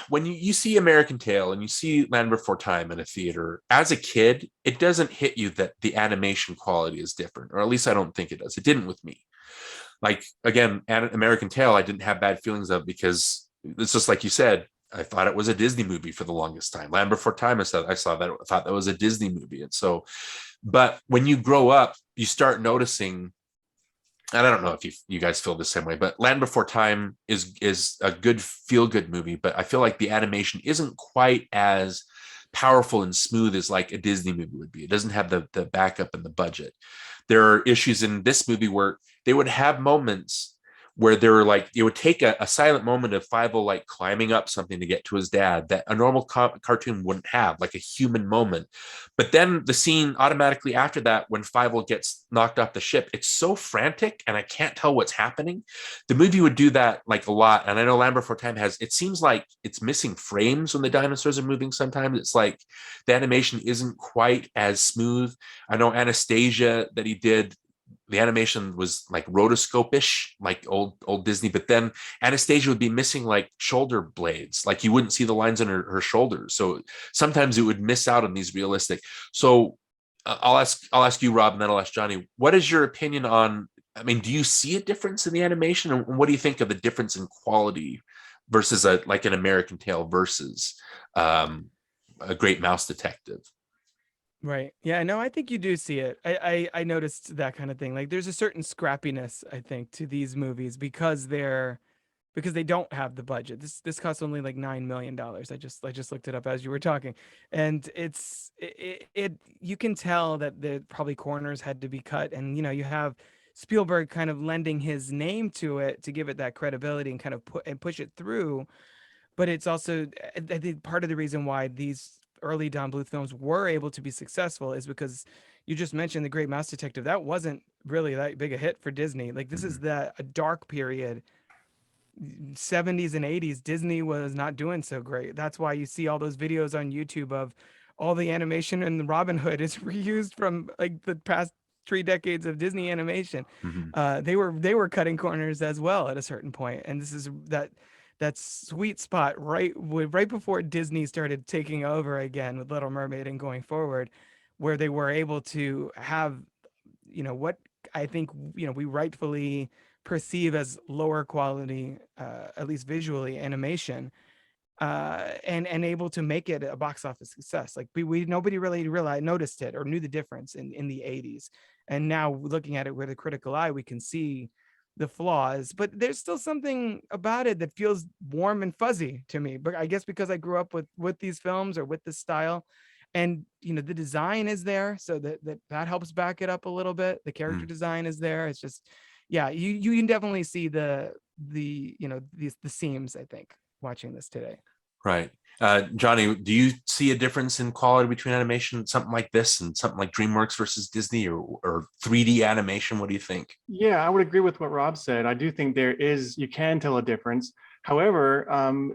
when you see American Tail and you see Land Before Time in a theater, as a kid, it doesn't hit you that the animation quality is different, or at least I don't think it does. It didn't with me. Like, again, American Tail, I didn't have bad feelings of, because it's just like you said, I thought it was a Disney movie for the longest time. Land Before Time, I thought that was a Disney movie. And so, but when you grow up, you start noticing, and I don't know if you guys feel the same way, but Land Before Time is a good feel-good movie, but I feel like the animation isn't quite as powerful and smooth as like a Disney movie would be. It doesn't have the backup and the budget. There are issues in this movie where they would have moments where they were like, it would take a silent moment of Fievel like climbing up something to get to his dad that a normal cartoon wouldn't have, like a human moment. But then the scene automatically after that, when Fievel gets knocked off the ship, it's so frantic and I can't tell what's happening. The movie would do that like a lot. And I know Land Before Time it seems like it's missing frames when the dinosaurs are moving sometimes. It's like the animation isn't quite as smooth. I know Anastasia that he did, the animation was like rotoscope-ish, like old Disney, but then Anastasia would be missing like shoulder blades, like you wouldn't see the lines on her shoulders. So sometimes it would miss out on these realistic. So I'll ask you, Rob, and then I'll ask Johnny, what is your opinion on, do you see a difference in the animation, and what do you think of the difference in quality versus like an American Tail versus a Great Mouse Detective? Right. Yeah, no, I think you do see it. I noticed that kind of thing. Like, there's a certain scrappiness, I think, to these movies because they don't have the budget. This costs only like $9 million. I just looked it up as you were talking. And it you can tell that the probably corners had to be cut, and you have Spielberg kind of lending his name to it to give it that credibility and kind of push it through. But it's also, I think, part of the reason why these early Don Bluth films were able to be successful is because you just mentioned The Great Mouse Detective. That wasn't really that big a hit for Disney. Like, this is a dark period, 70s and 80s. Disney was not doing so great. That's why you see all those videos on YouTube of all the animation in Robin Hood is reused from like the past 3 decades of Disney animation. They were cutting corners as well at a certain point, and this is that sweet spot right before Disney started taking over again with Little Mermaid and going forward, where they were able to have, what I think, we rightfully perceive as lower quality, at least visually, animation, and able to make it a box office success. Like we nobody really noticed it or knew the difference in the 80s. And now looking at it with a critical eye, we can see the flaws, but there's still something about it that feels warm and fuzzy to me. But I guess because I grew up with these films or with this style, and the design is there, so that helps back it up a little bit. The character design is there. It's just, yeah, you can definitely see the seams, I think, watching this today. Right. Jonny, do you see a difference in quality between animation, something like this and something like DreamWorks versus Disney, or 3D animation? What do you think? Yeah, I would agree with what Rob said. I do think you can tell a difference. However,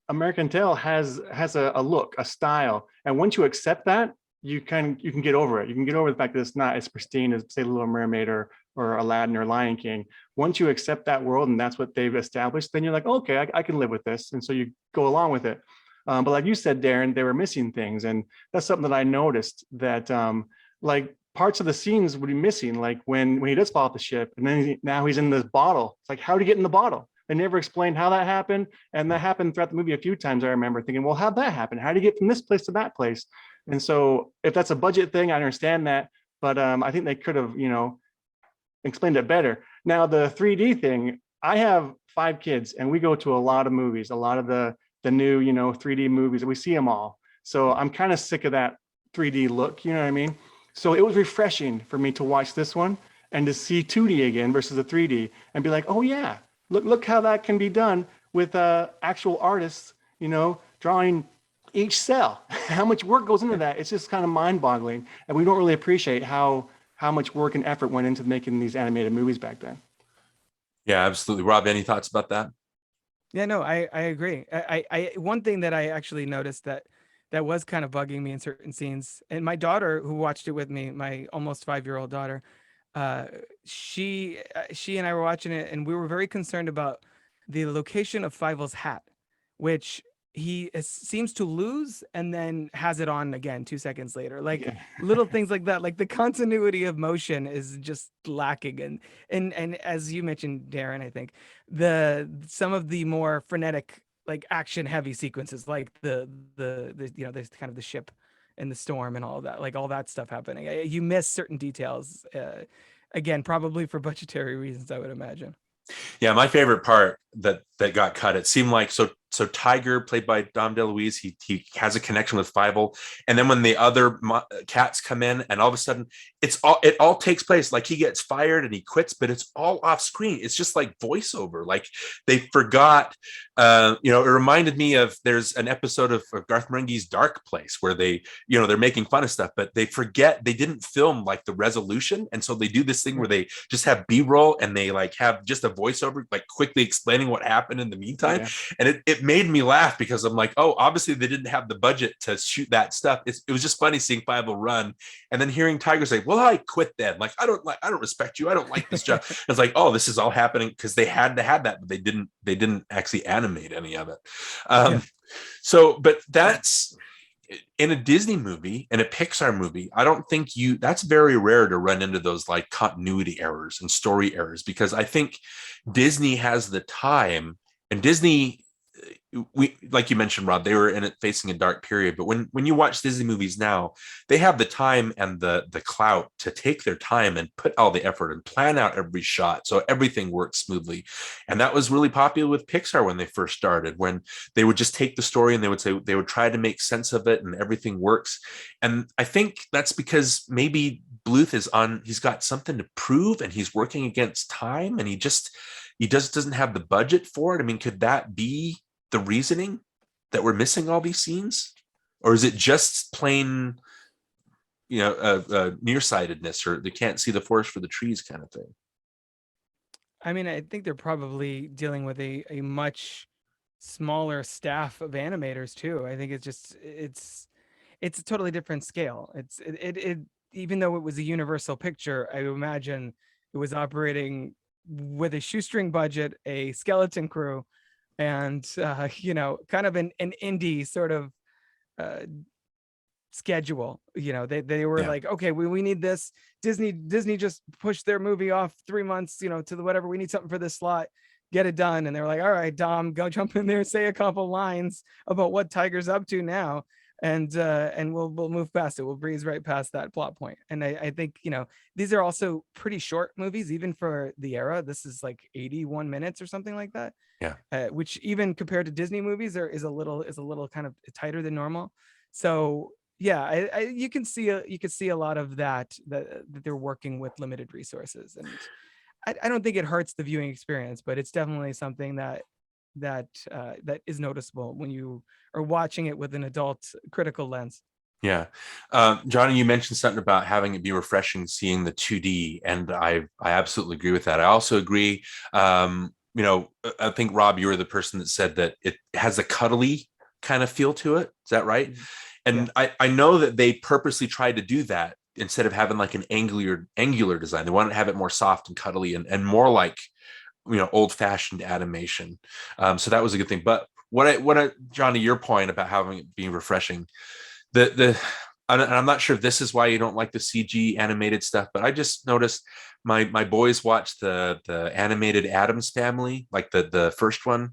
American Tail has a look, a style, and once you accept that, you can get over it. You can get over the fact that it's not as pristine as, say, Little Mermaid or Aladdin or Lion King. Once you accept that world and that's what they've established, then you're like, okay, I can live with this, and so you go along with it. But like you said, Darin, they were missing things, and that's something that I noticed, that like parts of the scenes would be missing, like when he does fall off the ship, and then now he's in this bottle. It's like, how did he get in the bottle? They never explained how that happened, and that happened throughout the movie a few times. I remember thinking, well, how'd that happen? How did he get from this place to that place? And so if that's a budget thing, I understand that, but I think they could have, explained it better. Now, the 3D thing, I have 5 kids, and we go to a lot of movies, a lot of the new, 3D movies, we see them all. So I'm kind of sick of that 3D look, you know what I mean? So it was refreshing for me to watch this one and to see 2D again versus the 3D and be like, oh yeah, look how that can be done with actual artists, drawing each cell. How much work goes into that? It's just kind of mind-boggling, and we don't really appreciate how much work and effort went into making these animated movies back then. Yeah, absolutely. Rob, any thoughts about that? Yeah, no, I agree. I one thing that I actually noticed that was kind of bugging me in certain scenes, and my daughter, who watched it with me, my almost 5-year-old daughter, she and I were watching it, and we were very concerned about the location of Fievel's hat, which he seems to lose and then has it on again 2 seconds later. Like little things like that, like the continuity of motion is just lacking. And as you mentioned, Darin, I think some of the more frenetic, like action heavy sequences, like the there's kind of the ship and the storm and all of that, like all that stuff happening. You miss certain details, again, probably for budgetary reasons, I would imagine. Yeah, my favorite part that got cut, it seemed like, so Tiger, played by Dom DeLuise, he has a connection with Fievel, and then when the other cats come in, and all of a sudden it all takes place, like he gets fired and he quits, but it's all off screen. It's just like voiceover. Like they forgot, it reminded me of, there's an episode of Garth Marenghi's Dark Place where they, they're making fun of stuff, but they forget they didn't film like the resolution, and so they do this thing where they just have B-roll and they like have just a voiceover, like quickly explaining what happened in the meantime. And it made me laugh because I'm like, oh, obviously they didn't have the budget to shoot that stuff. It was just funny seeing Fievel run and then hearing Tiger say, well, I quit then. Like, I don't respect you. I don't like this job. It's like, oh, this is all happening because they had to have that, but they didn't actually animate any of it. So, but that's in a Disney movie, in a Pixar movie, I don't think that's very rare to run into those like continuity errors and story errors, because I think Disney has the time, and Disney, we, like you mentioned, Rob, they were in it facing a dark period, but when you watch Disney movies now, they have the time and the clout to take their time and put all the effort and plan out every shot so everything works smoothly. And that was really popular with Pixar when they first started, when they would just take the story and they would try to make sense of it and everything works. And I think that's because maybe Bluth he's got something to prove and he's working against time, and he just doesn't have the budget for it. I mean, could that be the reasoning that we're missing all these scenes, or is it just plain nearsightedness, or they can't see the forest for the trees kind of thing? I mean, I think they're probably dealing with a much smaller staff of animators too. I think it's a totally different scale. It even though it was a Universal picture, I imagine it was operating with a shoestring budget, a skeleton crew, and kind of an indie sort of schedule. They were like, okay, we need this. Disney just pushed their movie off 3 months, to the whatever. We need something for this slot. Get it done. And they're like, all right, Dom, go jump in there, say a couple lines about what Tiger's up to now. And we'll move past it. We'll breeze right past that plot point. And I think, these are also pretty short movies, even for the era. This is like 81 minutes or something like that. Yeah. Which even compared to Disney movies is a little kind of tighter than normal. So yeah, you can see a lot of that they're working with limited resources, and I don't think it hurts the viewing experience, but it's definitely something that is noticeable when you are watching it with an adult critical lens. Yeah. Jonny, you mentioned something about having it be refreshing seeing the 2D, and I absolutely agree with that. I also agree. I think, Rob, you were the person that said that it has a cuddly kind of feel to it. Is that right? Mm-hmm. And yeah. I know that they purposely tried to do that instead of having like an angular design. They wanted to have it more soft and cuddly and more like, old-fashioned animation. So that was a good thing. But Jonny, your point about having it being refreshing, and I'm not sure if this is why you don't like the CG animated stuff, but I just noticed my boys watched the animated Addams Family, like the first one.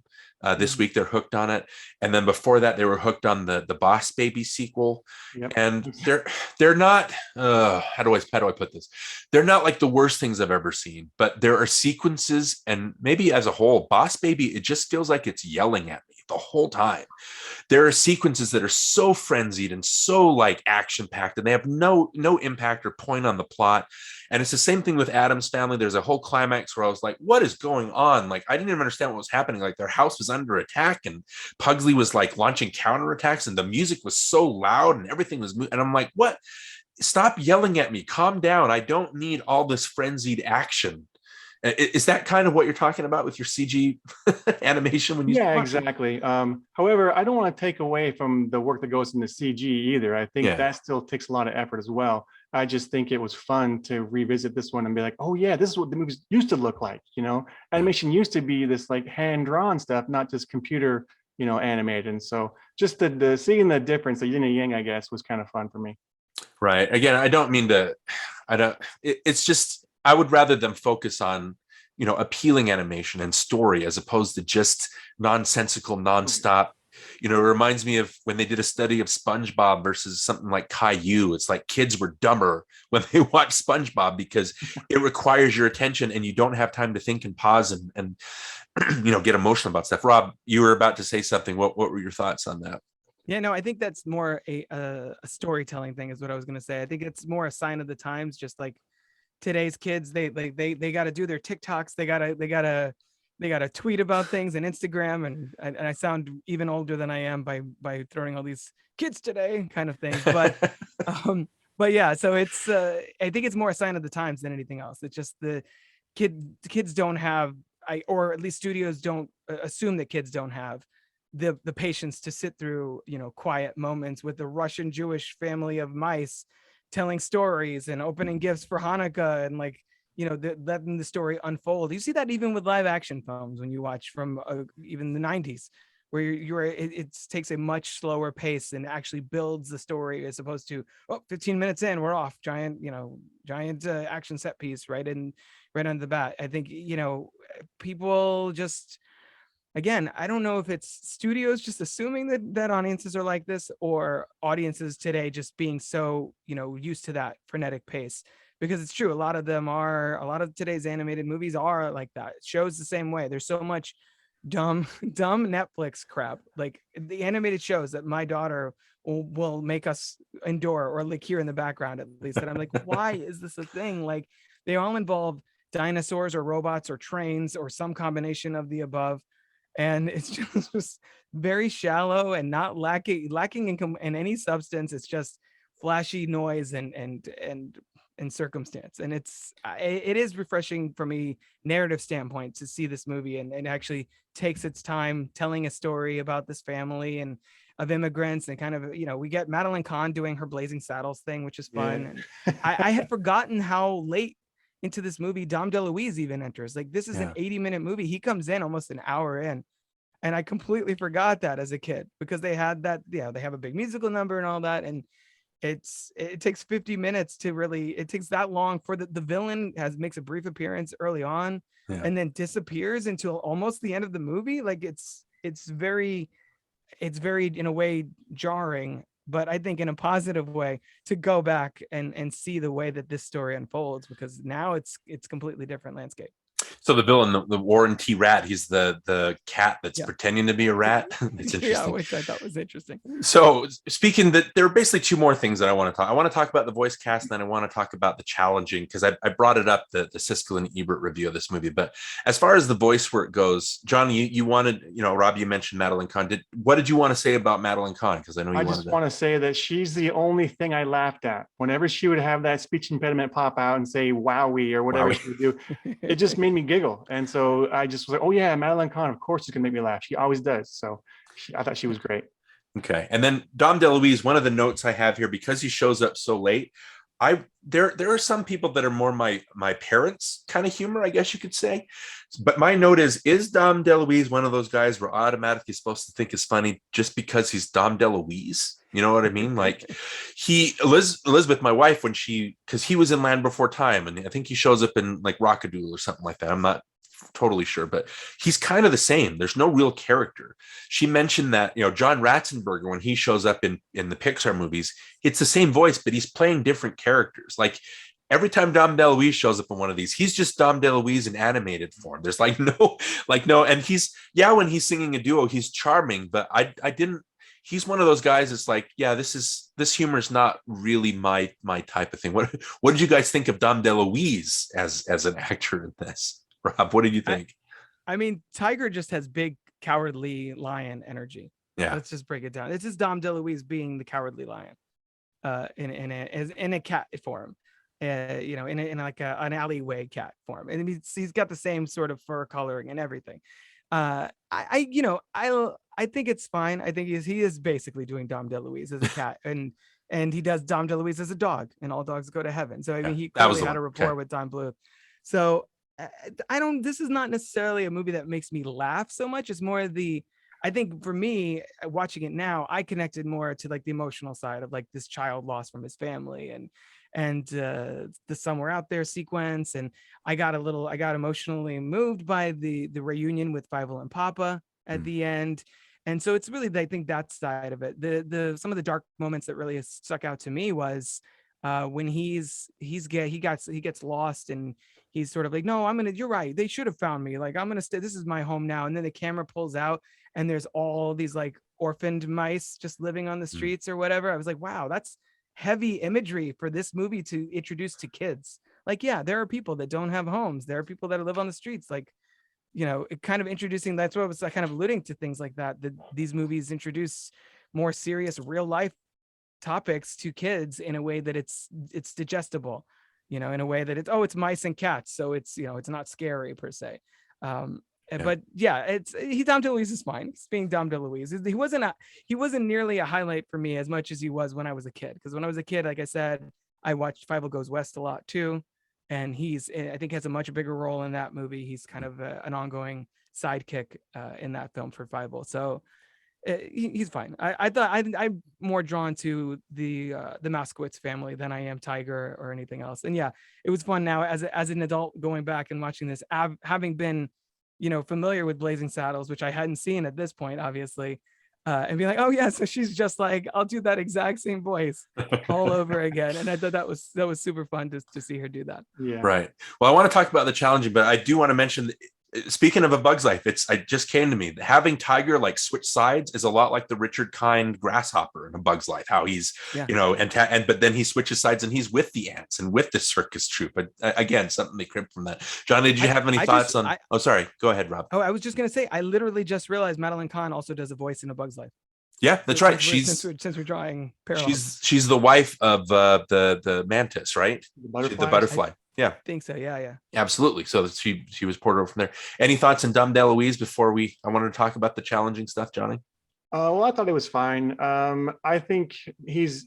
This week they're hooked on it, and then before that they were hooked on the Boss Baby sequel. Yep. And they're not how do I put this? They're not like the worst things I've ever seen, but there are sequences, and maybe as a whole, Boss Baby, it just feels like it's yelling at me the whole time. There are sequences that are so frenzied and so like action packed, and they have no impact or point on the plot. And it's the same thing with Addams Family. There's a whole climax where I was like, what is going on? Like, I didn't even understand what was happening. Like, their house was under attack and Pugsley was like launching counterattacks, and the music was so loud and everything was and I'm like, what? Stop yelling at me. Calm down. I don't need all this frenzied action. Is that kind of what you're talking about with your CG animation when you? Yeah, exactly. However, I don't want to take away from the work that goes into CG either. I think that still takes a lot of effort as well. I just think it was fun to revisit this one and be like, oh yeah, this is what the movies used to look like. Animation used to be this like hand-drawn stuff, not just computer, animated. And so just the seeing the difference, the yin and yang, I guess, was kind of fun for me. Right. Again, it's just, I would rather them focus on, appealing animation and story as opposed to just nonsensical, nonstop. It reminds me of when they did a study of SpongeBob versus something like Caillou. It's like kids were dumber when they watched SpongeBob because it requires your attention and you don't have time to think and pause and get emotional about stuff. Rob, you were about to say something. What were your thoughts on that? Yeah, no, I think that's more a storytelling thing is what I was going to say. I think it's more a sign of the times, just like today's kids, they got to do their TikToks. They got to tweet about things and Instagram. And I sound even older than I am by throwing all these kids today kind of thing. But yeah, so it's, I think it's more a sign of the times than anything else. It's just the kids don't have, or at least studios don't assume that kids don't have the patience to sit through, quiet moments with the Russian Jewish family of mice telling stories and opening gifts for Hanukkah and letting the story unfold. You see that even with live action films when you watch from even the 90s, where it takes a much slower pace and actually builds the story as opposed to 15 minutes in, we're off, giant action set piece right on the bat. I think people just, again, I don't know if it's studios just assuming that audiences are like this, or audiences today just being so, used to that frenetic pace. Because it's true, a lot of today's animated movies are like that. It shows the same way. There's so much dumb Netflix crap, like the animated shows that my daughter will make us endure, or like hear in the background at least. And I'm like, why is this a thing? Like, they all involve dinosaurs or robots or trains or some combination of the above. And it's just very shallow and not lacking in any substance. It's just flashy noise and circumstance. And it is refreshing from a narrative standpoint to see this movie and actually takes its time telling a story about this family and of immigrants, and kind of, we get Madeleine Khan doing her Blazing Saddles thing, which is fun. And I had forgotten how late into this movie Dom DeLuise even enters. Like, this is an 80-minute movie. He comes in almost an hour in, and I completely forgot that as a kid, because they had that, they have a big musical number and all that, and it takes 50 minutes to really, it takes that long for the villain makes a brief appearance early on and then disappears until almost the end of the movie. Like it's very in a way jarring, but I think in a positive way, to go back and see the way that this story unfolds, because now it's completely different landscape. So the villain, the Warren T. Rat, he's the cat that's pretending to be a rat. It's interesting. Yeah, which I thought was interesting. So speaking that, there are basically two more things that I want to talk. I want to talk about the voice cast, and then I want to talk about the challenging, because I brought it up, the Siskel and Ebert review of this movie. But as far as the voice work goes, Jonny, you wanted, Rob, you mentioned Madeleine Khan. What did you want to say about Madeleine Khan? Because I know I just want to say that she's the only thing I laughed at. Whenever she would have that speech impediment pop out and say "wowie" or whatever she would do, it just made me giggle. And so I just was like, oh yeah, Madeleine Khan, of course she's gonna make me laugh. She always does. So I thought she was great. Okay. And then Dom DeLuise, one of the notes I have here, because he shows up so late, there are some people that are more my parents kind of humor, I guess you could say. But my note is Dom DeLuise one of those guys we're automatically supposed to think is funny just because he's Dom DeLuise? You know what I mean? Like Elizabeth, my wife, because he was in Land Before Time, and I think he shows up in like Rockadoodle or something like that. I'm not totally sure, but he's kind of the same. There's no real character. She mentioned that, John Ratzenberger, when he shows up in the Pixar movies, it's the same voice, but he's playing different characters. Like every time Dom DeLuise shows up in one of these, he's just Dom DeLuise in animated form. There's no, and when he's singing a duo, he's charming, but he's one of those guys that's like, yeah, this humor is not really my type of thing. What did you guys think of Dom DeLuise as an actor in this? Rob, what did you think? I mean, Tiger just has big cowardly lion energy. Yeah, let's just break it down. It's just Dom DeLuise being the cowardly lion, in a cat form, in like an alleyway cat form, and he's got the same sort of fur coloring and everything. I think it's fine. I think he is basically doing Dom DeLuise as a cat, and he does Dom DeLuise as a dog, and all dogs go to heaven. So I mean, he clearly had a rapport with Don Bluth. So this is not necessarily a movie that makes me laugh so much. It's more I think for me, watching it now, I connected more to like the emotional side of like this child lost from his family and the Somewhere Out There sequence. And I got emotionally moved by the reunion with Fievel and Papa at the end. And so it's really, I think, that side of it. Some of the dark moments that really stuck out to me was when he gets lost, and he's sort of like, no, you're right, they should have found me, like I'm gonna stay, this is my home now. And then the camera pulls out and there's all these like orphaned mice just living on the streets or whatever. I was like, wow, that's heavy imagery for this movie to introduce to kids. Like, yeah, there are people that don't have homes, there are people that live on the streets, like, it kind of introducing, that's what I was kind of alluding to, things like that these movies introduce more serious real life topics to kids in a way that it's digestible, in a way that it's mice and cats, so it's it's not scary per se. But yeah, Dom DeLuise is fine. He's being Dom DeLuise. He wasn't nearly a highlight for me as much as he was when I was a kid, because when I was a kid, like I said, I watched Fievel Goes West a lot too, and I think has a much bigger role in that movie. He's kind of an ongoing sidekick in that film for Fievel. So he's fine. I thought I'm more drawn to the Moskowitz family than I am Tiger or anything else. And yeah, it was fun now as an adult going back and watching this, having been familiar with Blazing Saddles, which I hadn't seen at this point, obviously, and be like, oh yeah, so she's just like, I'll do that exact same voice all over again. And I thought that was super fun to see her do that. Yeah, right. Well, I want to talk about the challenging, but I do want to mention, speaking of A Bug's Life, it just came to me, having Tiger like switch sides is a lot like the Richard Kind grasshopper in A Bug's Life, how he's but then he switches sides and he's with the ants and with the circus troupe. But again, something they cribbed from that. Johnny, did you have any thoughts on? Oh, sorry, go ahead, Rob. Oh, I was just gonna say, I literally just realized Madeleine Khan also does a voice in A Bug's Life. Yeah, that's right. Since we're drawing parallels. She's the wife of the mantis, right? The butterfly. Yeah, I think so. Yeah. Absolutely. So she was poured over from there. Any thoughts on Dom DeLuise before I wanted to talk about the challenging stuff, Johnny? Well, I thought it was fine. I think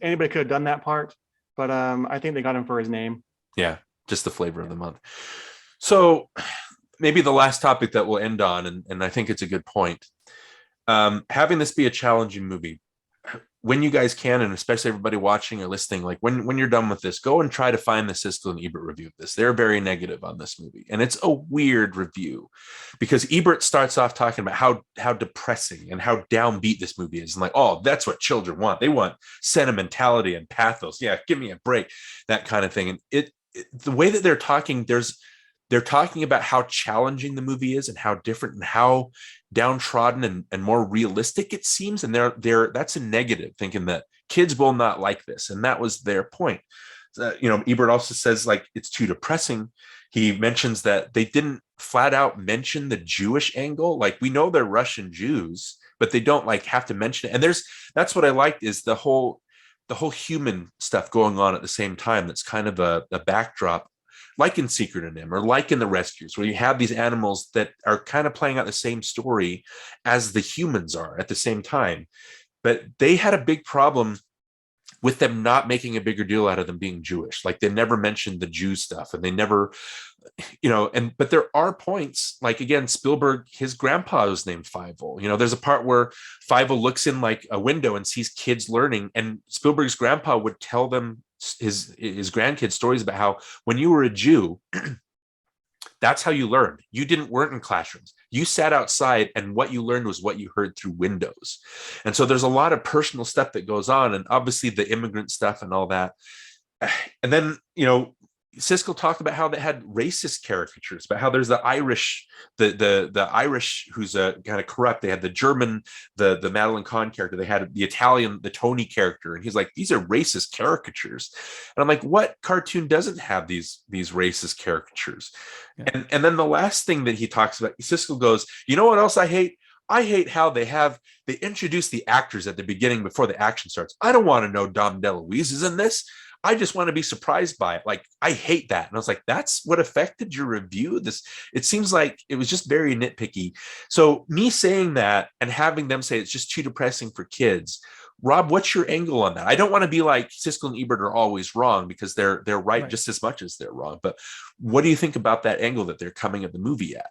anybody could have done that part, but I think they got him for his name. Yeah, just the flavor of the month. So maybe the last topic that we'll end on, and I think it's a good point. Having this be a challenging movie, when you guys can, and especially everybody watching or listening, like when you're done with this, go and try to find the Siskel and Ebert review of this. They're very negative on this movie, and it's a weird review because Ebert starts off talking about how depressing and how downbeat this movie is, and like, oh, that's what children want. They want sentimentality and pathos. Yeah, give me a break, that kind of thing. And the way that they're talking, they're talking about how challenging the movie is and how different and how downtrodden and more realistic it seems. And that's a negative, thinking that kids will not like this. And that was their point. Ebert also says like it's too depressing. He mentions that they didn't flat out mention the Jewish angle. Like, we know they're Russian Jews, but they don't like have to mention it. And that's what I liked, is the whole human stuff going on at the same time. That's kind of a backdrop, like in Secret of Nim or like in The Rescuers, where you have these animals that are kind of playing out the same story as the humans are at the same time. But they had a big problem with them not making a bigger deal out of them being Jewish. Like, they never mentioned the Jew stuff, and they never, but there are points, like, again, Spielberg, his grandpa was named Fievel. There's a part where Fievel looks in like a window and sees kids learning, and Spielberg's grandpa would tell them his grandkids stories about how when you were a Jew, that's how you learned. You weren't in classrooms. You sat outside, and what you learned was what you heard through windows. And so there's a lot of personal stuff that goes on, and obviously the immigrant stuff and all that. And then, Siskel talked about how they had racist caricatures, about how there's the Irish, the Irish who's a kind of corrupt. They had the German, the Madeleine Khan character. They had the Italian, the Tony character. And he's like, these are racist caricatures. And I'm like, what cartoon doesn't have these racist caricatures? Yeah. And then the last thing that he talks about, Siskel goes, you know what else I hate? I hate how they introduce the actors at the beginning before the action starts. I don't want to know Dom DeLuise is in this. I just want to be surprised by it. Like, I hate that. And I was like, that's what affected your review. It seems like it was just very nitpicky. So me saying that and having them say it's just too depressing for kids. Rob, what's your angle on that? I don't want to be like Siskel and Ebert are always wrong, because they're right just as much as they're wrong. But what do you think about that angle that they're coming at the movie at?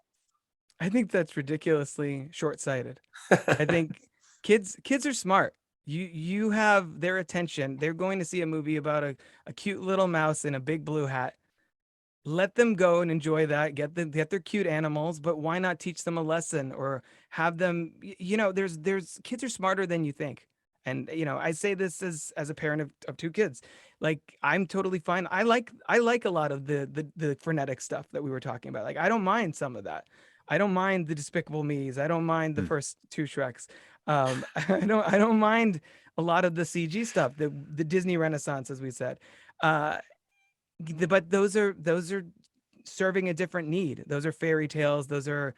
I think that's ridiculously short-sighted. I think kids are smart. You have their attention. They're going to see a movie about a cute little mouse in a big blue hat. Let them go and enjoy that. Get their cute animals, but why not teach them a lesson or have them? There's kids are smarter than you think. And I say this as a parent of two kids. Like, I'm totally fine. I like a lot of the frenetic stuff that we were talking about. Like, I don't mind some of that. I don't mind the Despicable Me's. I don't mind the first two Shreks. I don't mind a lot of the CG stuff, the Disney Renaissance, as we said. But those are serving a different need. Those are fairy tales. Those are,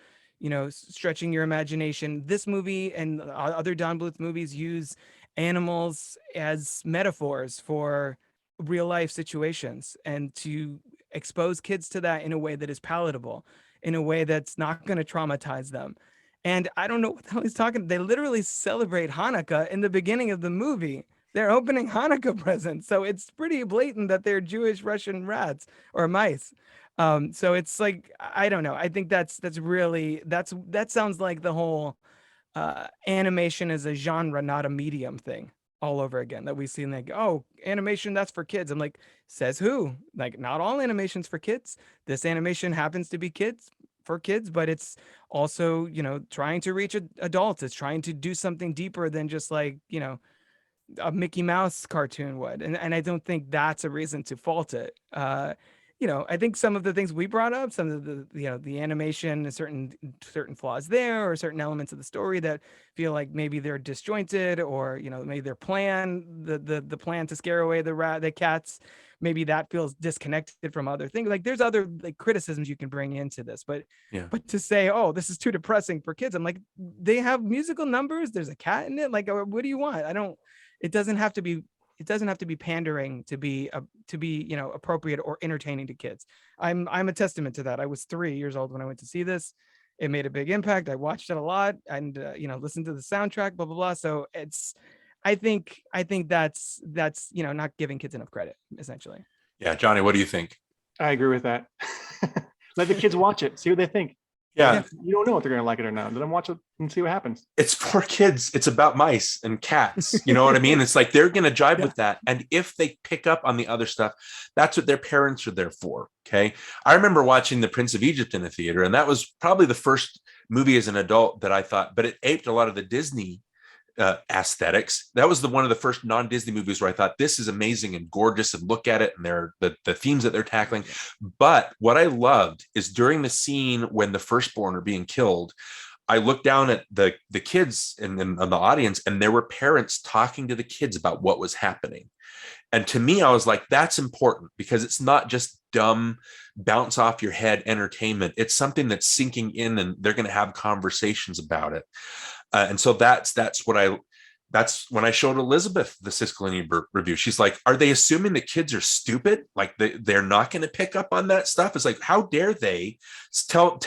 stretching your imagination. This movie and other Don Bluth movies use animals as metaphors for real life situations, and to expose kids to that in a way that is palatable, in a way that's not going to traumatize them. And I don't know what the hell he's talking. They literally celebrate Hanukkah in the beginning of the movie. They're opening Hanukkah presents. So it's pretty blatant that they're Jewish Russian rats or mice. So it's like, I don't know. I think that sounds like the whole animation as a genre, not a medium thing all over again that we see. And like, oh, animation, that's for kids. I'm like, says who? Like, not all animation's for kids. This animation happens to be for kids, but it's also, trying to reach adults. It's trying to do something deeper than just like, a Mickey Mouse cartoon would. And I don't think that's a reason to fault it. I think some of the things we brought up, some of the animation, certain flaws there, or certain elements of the story that feel like maybe they're disjointed, or maybe their plan, the plan to scare away the cats, maybe that feels disconnected from other things. Like, there's other like criticisms you can bring into this, but to say, oh, this is too depressing for kids, I'm like, they have musical numbers. There's a cat in it. Like, what do you want? It doesn't have to be pandering to be appropriate or entertaining to kids. I'm a testament to that. I was 3 years old when I went to see this. It made a big impact. I watched it a lot, and listened to the soundtrack, blah blah blah. So I think that's not giving kids enough credit, essentially. Yeah, Johnny, what do you think? I agree with that. Let the kids watch it, see what they think. Yeah, You don't know if they're going to like it or not. Let them watch it and see what happens. it's for kids. It's about mice and cats. You know what I mean? It's like they're going to jive with that. And if they pick up on the other stuff, that's what their parents are there for. Okay. I remember watching The Prince of Egypt in a theater, and that was probably the first movie as an adult that I thought, but it aped a lot of the Disney aesthetics. That was one of the first non-Disney movies where I thought this is amazing and gorgeous, and look at it, and the themes that they're tackling. But what I loved is during the scene when the firstborn are being killed, I looked down at the kids and the audience, and there were parents talking to the kids about what was happening. And to me, I was like, that's important, because it's not just dumb bounce off your head entertainment. It's something that's sinking in, and they're going to have conversations about it. And so that's when I showed Elizabeth the Siskel and Ebert review. She's like, are they assuming that kids are stupid? Like they're not going to pick up on that stuff? It's like, how dare they tell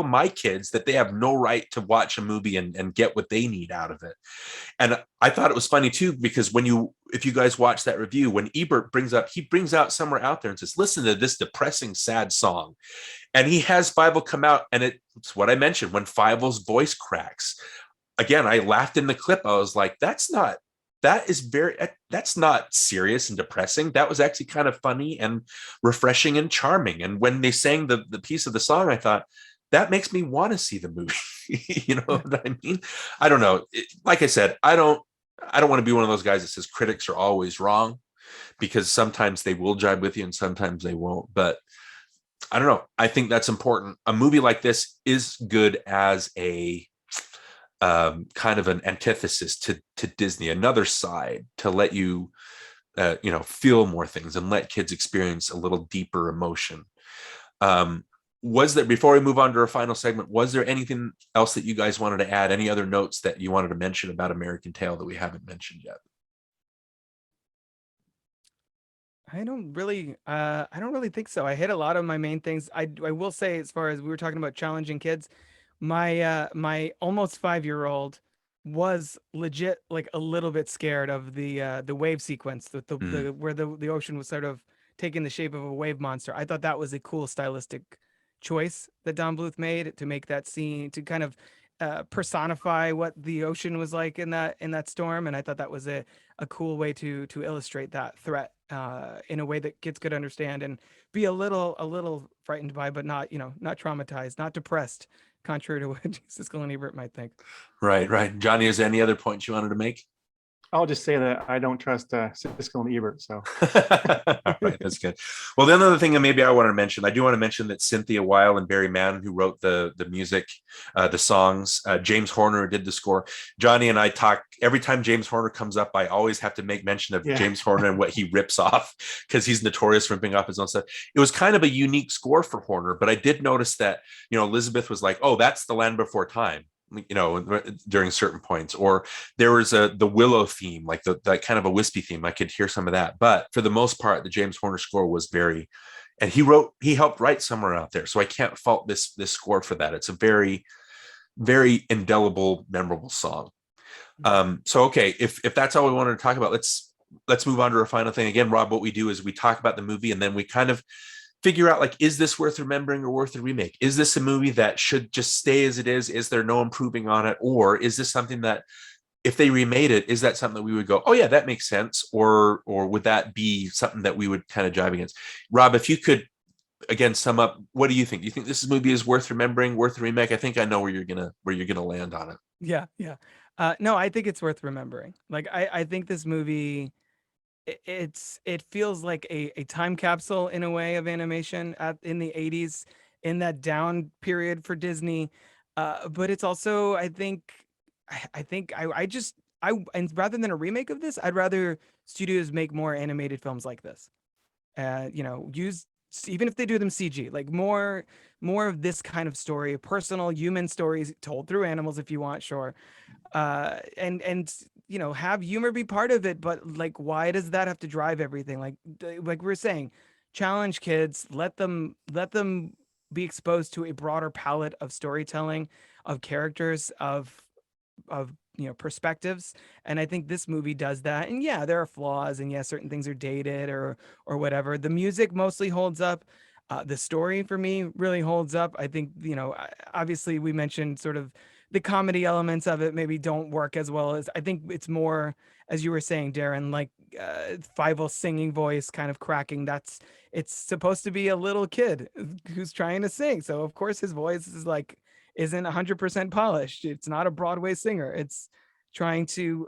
my kids that they have no right to watch a movie and get what they need out of it. And I thought it was funny too, because if you guys watch that review, when Ebert brings out Somewhere Out There and says, listen to this depressing, sad song. And he has Fievel come out, and it's what I mentioned, when Fievel's voice cracks. Again, I laughed in the clip. I was like, that's not serious and depressing. That was actually kind of funny and refreshing and charming. And when they sang the piece of the song, I thought, that makes me want to see the movie. You know what I mean? I don't know. Like I said, I don't want to be one of those guys that says critics are always wrong, because sometimes they will jive with you and sometimes they won't. But I don't know. I think that's important. A movie like this is good as a kind of an antithesis to Disney, another side to let you, feel more things and let kids experience a little deeper emotion. Was there, before we move on to our final segment, was there anything else that you guys wanted to add? Any other notes that you wanted to mention about American Tail that we haven't mentioned yet? I don't really think so. I hit a lot of my main things. I will say, as far as we were talking about challenging kids, my almost 5-year-old was legit like a little bit scared of the wave sequence, where the ocean was sort of taking the shape of a wave monster. I thought that was a cool stylistic choice that Don Bluth made to make that scene, to kind of personify what the ocean was like in that storm. And I thought that was a cool way to illustrate that threat in a way that kids could understand and be a little frightened by, but not traumatized, not depressed, contrary to what Siskel and Ebert might think. Right. Johnny, is there any other points you wanted to make? I'll just say that I don't trust Siskel and Ebert. So all right, that's good. Well, the other thing that maybe I want to mention, I do want to mention that Cynthia Weil and Barry Mann, who wrote the music, the songs, James Horner did the score. Johnny and I talk every time James Horner comes up. I always have to make mention of James Horner and what he rips off, because he's notorious for ripping off his own stuff. It was kind of a unique score for Horner, but I did notice that, Elizabeth was like, oh, that's The Land Before Time, during certain points, or there was the Willow theme, like that kind of a wispy theme. I could hear some of that, but for the most part, the James Horner score was very, and he helped write Somewhere Out There, so I can't fault this score for that. It's a very, very indelible, memorable song. So okay, if that's all we wanted to talk about, let's move on to our final thing. Again, Rob, what we do is we talk about the movie, and then we kind of figure out, like, is this worth remembering or worth a remake? Is this a movie that should just stay as it is? Is there no improving on it? Or is this something that, if they remade it, is that something that we would go, oh yeah, that makes sense? Or would that be something that we would kind of jive against? Rob, if you could, again, sum up, what do you think? Do you think this movie is worth remembering, worth a remake? I think I know where you're gonna land on it. Yeah. No, I think it's worth remembering. Like, I think this movie, it feels like a time capsule in a way of animation in the 80s, in that down period for Disney. But it's also, I think and rather than a remake of this, I'd rather studios make more animated films like this. Use, even if they do them CG, like more of this kind of story, personal human stories told through animals, if you want, sure. And have humor be part of it, but like, why does that have to drive everything? Like we were saying, challenge kids, let them be exposed to a broader palette of storytelling, of characters, of perspectives. And I think this movie does that. And yeah, there are flaws, and yeah, certain things are dated or whatever. The music mostly holds up. The story for me really holds up. I think, obviously we mentioned sort of the comedy elements of it maybe don't work as well as I think it's more, as you were saying, Darin, like Fievel's singing voice kind of cracking. It's supposed to be a little kid who's trying to sing. So of course his voice isn't 100% polished. It's not a Broadway singer. It's trying to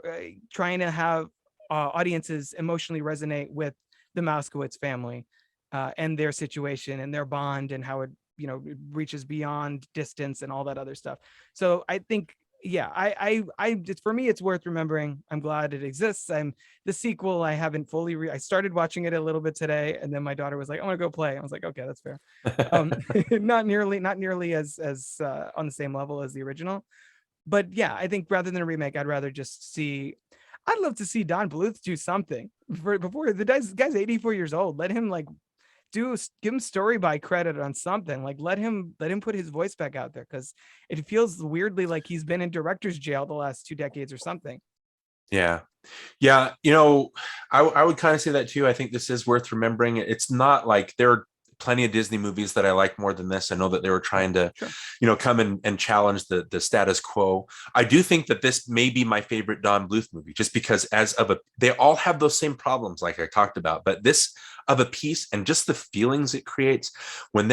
have audiences emotionally resonate with the Moskowitz family and their situation and their bond and how it it reaches beyond distance and all that other stuff. So I think, yeah, for me, it's worth remembering. I'm glad it exists. The sequel, I haven't fully I started watching it a little bit today, and then my daughter was like, I want to go play. I was like, okay, that's fair. Not nearly as on the same level as the original. But yeah, I think rather than a remake, I'd rather just see. I'd love to see Don Bluth do something before the guy's 84 years old. Let him give him story by credit on something. Let him put his voice back out there, because it feels weirdly like he's been in director's jail the last 2 decades or something. Yeah. I would kind of say that too. I think this is worth remembering. It's not like there are plenty of Disney movies that I like more than this. I know that they were trying to, sure, come and challenge the status quo. I do think that this may be my favorite Don Bluth movie, just because they all have those same problems like I talked about, but this of a piece and just the feelings it creates when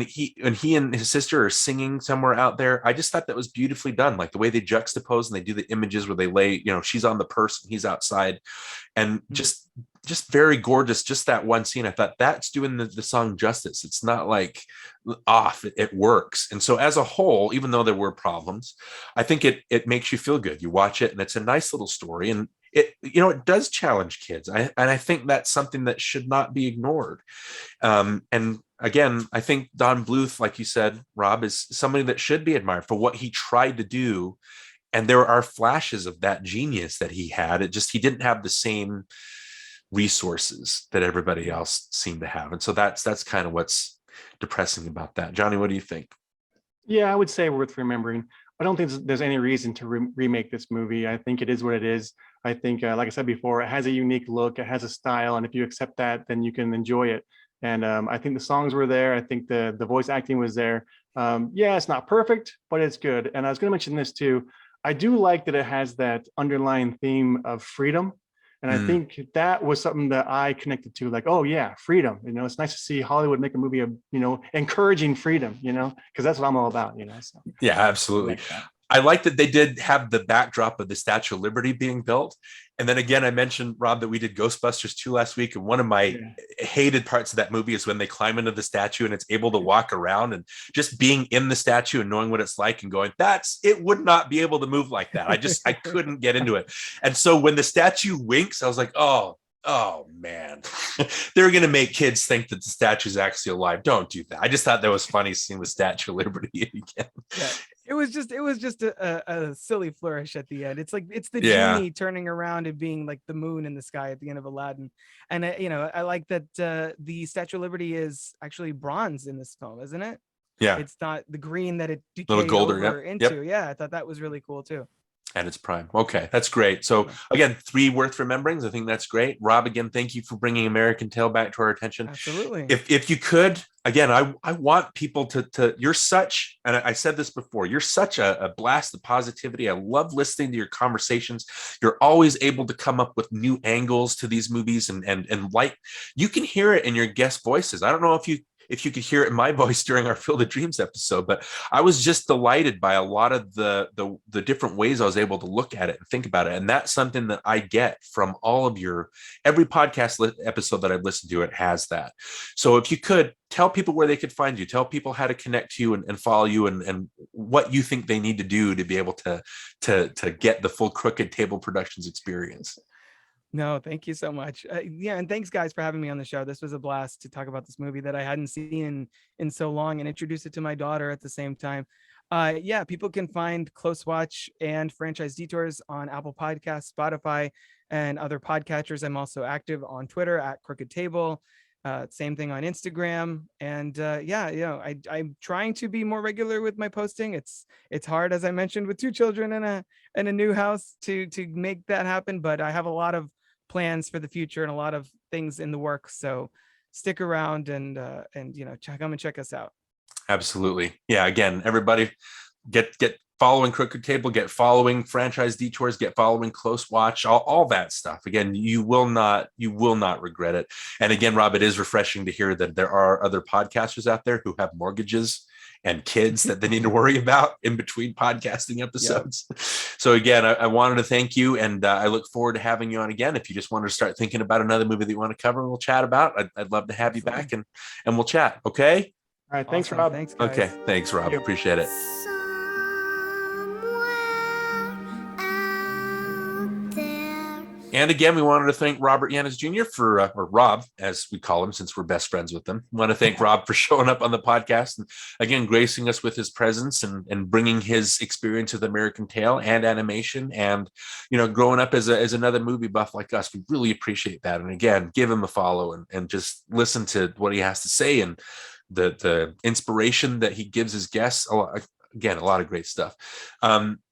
he and his sister are singing somewhere out there. I just thought that was beautifully done. Like the way they juxtapose and they do the images where they lay, she's on the purse and he's outside, and just very gorgeous. Just that one scene, I thought that's doing the song justice. It's not like off, it works. And so as a whole, even though there were problems, I think it makes you feel good. You watch it and it's a nice little story, and it does challenge kids. I think that's something that should not be ignored. And again, I think Don Bluth, like you said, Rob, is somebody that should be admired for what he tried to do. And there are flashes of that genius that he had. He didn't have the same resources that everybody else seemed to have. And so that's kind of what's depressing about that. Johnny, what do you think? Yeah, I would say worth remembering. I don't think there's any reason to remake this movie. I think it is what it is. I think, like I said before, it has a unique look, it has a style, and if you accept that, then you can enjoy it. And I think the songs were there. I think the voice acting was there. Yeah, it's not perfect, but it's good. And I was going to mention this too. I do like that it has that underlying theme of freedom. And I think that was something that I connected to, like, oh yeah, freedom. It's nice to see Hollywood make a movie of, encouraging freedom, because that's what I'm all about, So. Yeah, absolutely. I like that they did have the backdrop of the Statue of Liberty being built. And then again, I mentioned, Rob, that we did Ghostbusters 2 last week. And one of my hated parts of that movie is when they climb into the statue and it's able to walk around, and just being in the statue and knowing what it's like and going, it would not be able to move like that. I couldn't get into it. And so when the statue winks, I was like, oh man, they're going to make kids think that the statue is actually alive. Don't do that. I just thought that was funny seeing the Statue of Liberty again. Yeah. It was just a silly flourish at the end. It's the genie turning around and being like the moon in the sky at the end of Aladdin. And I like that the Statue of Liberty is actually bronze in this film, isn't it? Yeah. It's not the green that it decayed over into. Yep. Yeah, I thought that was really cool too. And it's prime. Okay, that's great. So again, 3 worth rememberings. I think that's great. Rob, again, thank you for bringing American Tail back to our attention. Absolutely. If you could, again, I want people to you're such, and I said this before, you're such a blast of positivity. I love listening to your conversations. You're always able to come up with new angles to these movies, and like, you can hear it in your guest voices. I don't know if you could hear it in my voice during our Field of Dreams episode, but I was just delighted by a lot of the different ways I was able to look at it and think about it. And that's something that I get from all of every podcast episode that I've listened to, it has that. So if you could tell people where they could find you, tell people how to connect to you and follow you, and what you think they need to do to be able to get the full Crooked Table Productions experience. No, thank you so much. And thanks guys for having me on the show. This was a blast to talk about this movie that I hadn't seen in so long, and introduce it to my daughter at the same time. People can find Close Watch and Franchise Detours on Apple Podcasts, Spotify, and other podcatchers. I'm also active on Twitter at Crooked Table. Same thing on Instagram. And I'm trying to be more regular with my posting. It's hard, as I mentioned, with 2 children and a new house to make that happen. But I have a lot of plans for the future and a lot of things in the works. So stick around and come and check us out. Absolutely. Yeah. Again, everybody get following Crooked Table, get following Franchise Detours, get following Close Watch, all that stuff. Again, you will not regret it. And again, Rob, it is refreshing to hear that there are other podcasters out there who have mortgages and kids that they need to worry about in between podcasting episodes. Yep. So again, I wanted to thank you, and I look forward to having you on again. If you just want to start thinking about another movie that you want to cover, we'll chat about. I'd love to have you back, and we'll chat. Okay. All right. Thanks, awesome. Rob. Thanks, guys. Okay. Thanks, Rob. Appreciate it. And again, we wanted to thank Robert Yaniz Jr. for, or Rob, as we call him, since we're best friends with him. We want to thank Rob for showing up on the podcast and, again, gracing us with his presence and bringing his experience with American Tail and animation and, growing up as another movie buff like us. We really appreciate that. And again, give him a follow and just listen to what he has to say and the inspiration that he gives his guests. Again, a lot of great stuff.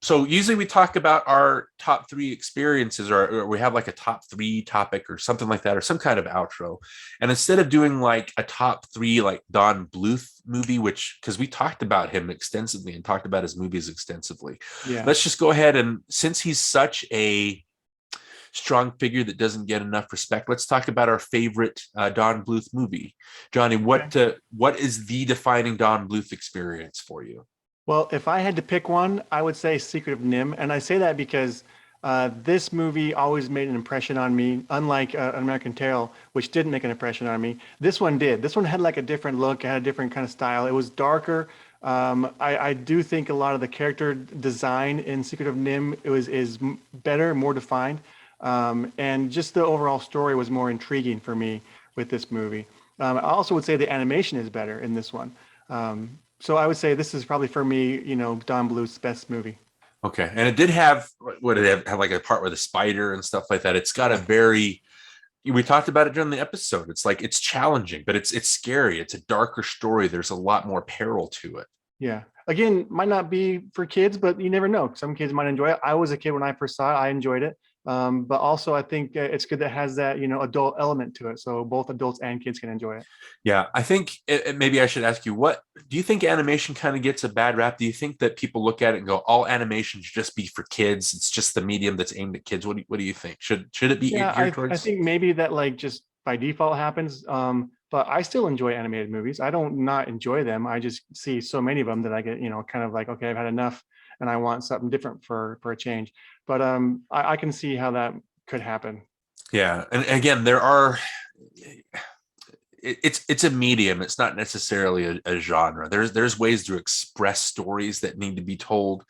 So usually we talk about our top 3 experiences, or we have like a top 3 topic or something like that, or some kind of outro. And instead of doing like a top 3 like Don Bluth movie, because we talked about him extensively and talked about his movies extensively, let's just go ahead, and since he's such a strong figure that doesn't get enough respect, let's talk about our favorite Don Bluth movie. Johnny, what is the defining Don Bluth experience for you? Well, if I had to pick one, I would say Secret of NIMH. And I say that because this movie always made an impression on me, unlike An American Tail, which didn't make an impression on me. This one did. This one had like a different look, it had a different kind of style. It was darker. I do think a lot of the character design in Secret of NIMH is better, more defined. And just the overall story was more intriguing for me with this movie. I also would say the animation is better in this one. So I would say this is probably for me, Don Bluth's best movie. Okay. And it did have, what did it have like a part where the spider and stuff like that. It's got we talked about it during the episode. It's like, it's challenging, but it's scary. It's a darker story. There's a lot more peril to it. Yeah. Again, might not be for kids, but you never know. Some kids might enjoy it. I was a kid when I first saw it. I enjoyed it. But also I think it's good that it has that, adult element to it. So both adults and kids can enjoy it. Yeah. I think maybe I should ask you, what do you think animation kind of gets a bad rap? Do you think that people look at it and go, all animation should just be for kids? It's just the medium that's aimed at kids. What do you think? Should it be geared towards? I think maybe that like just by default happens. But I still enjoy animated movies. I don't not enjoy them. I just see so many of them that I get, kind of like, okay, I've had enough and I want something different for a change. But I can see how that could happen. Yeah. And again, it's a medium. It's not necessarily a genre. There's ways to express stories that need to be told.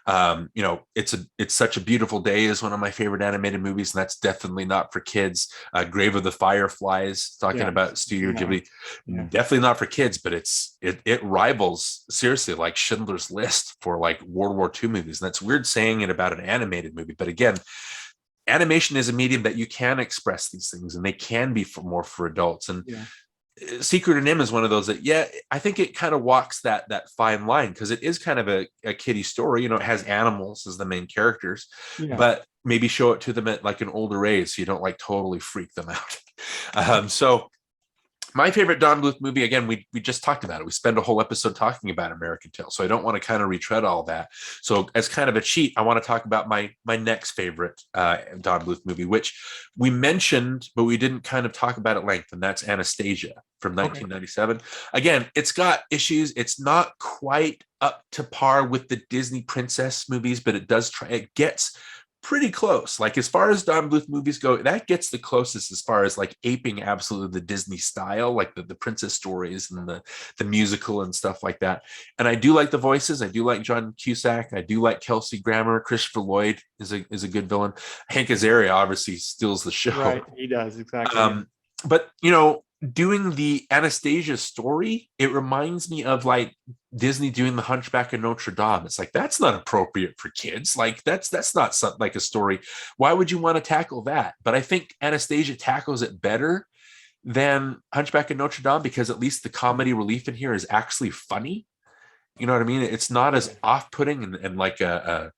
It's Such a Beautiful Day is one of my favorite animated movies, and that's definitely not for kids. Grave of the Fireflies, talking about Studio Ghibli, definitely not for kids, but it rivals seriously like Schindler's List for like World War II movies. And that's weird saying it about an animated movie, but again, animation is a medium that you can express these things, and they can be more for adults. And Secret of NIMH is one of those that, I think it kind of walks that fine line, because it is kind of a kiddie story. It has animals as the main characters, but maybe show it to them at like an older age, so you don't like totally freak them out. So my favorite Don Bluth movie, again, we just talked about it. We spent a whole episode talking about American Tail, so I don't want to kind of retread all that. So as kind of a cheat, I want to talk about my next favorite Don Bluth movie, which we mentioned, but we didn't kind of talk about at length, and that's Anastasia from 1997. Again, it's got issues. It's not quite up to par with the Disney princess movies, but it gets pretty close. Like, as far as Don Bluth movies go, that gets the closest as far as like aping absolutely the Disney style, like the princess stories and the musical and stuff like that. And I do like the voices. I do like John Cusack. I do like Kelsey Grammer. Christopher Lloyd is a good villain. Hank Azaria obviously steals the show. Right, he does, exactly. But doing the Anastasia story, it reminds me of like Disney doing the Hunchback of Notre Dame. It's like, that's not appropriate for kids. Like that's not something like a story. Why would you want to tackle that? But I think Anastasia tackles it better than Hunchback of Notre Dame, because at least the comedy relief in here is actually funny. You know what I mean? It's not as off-putting and like a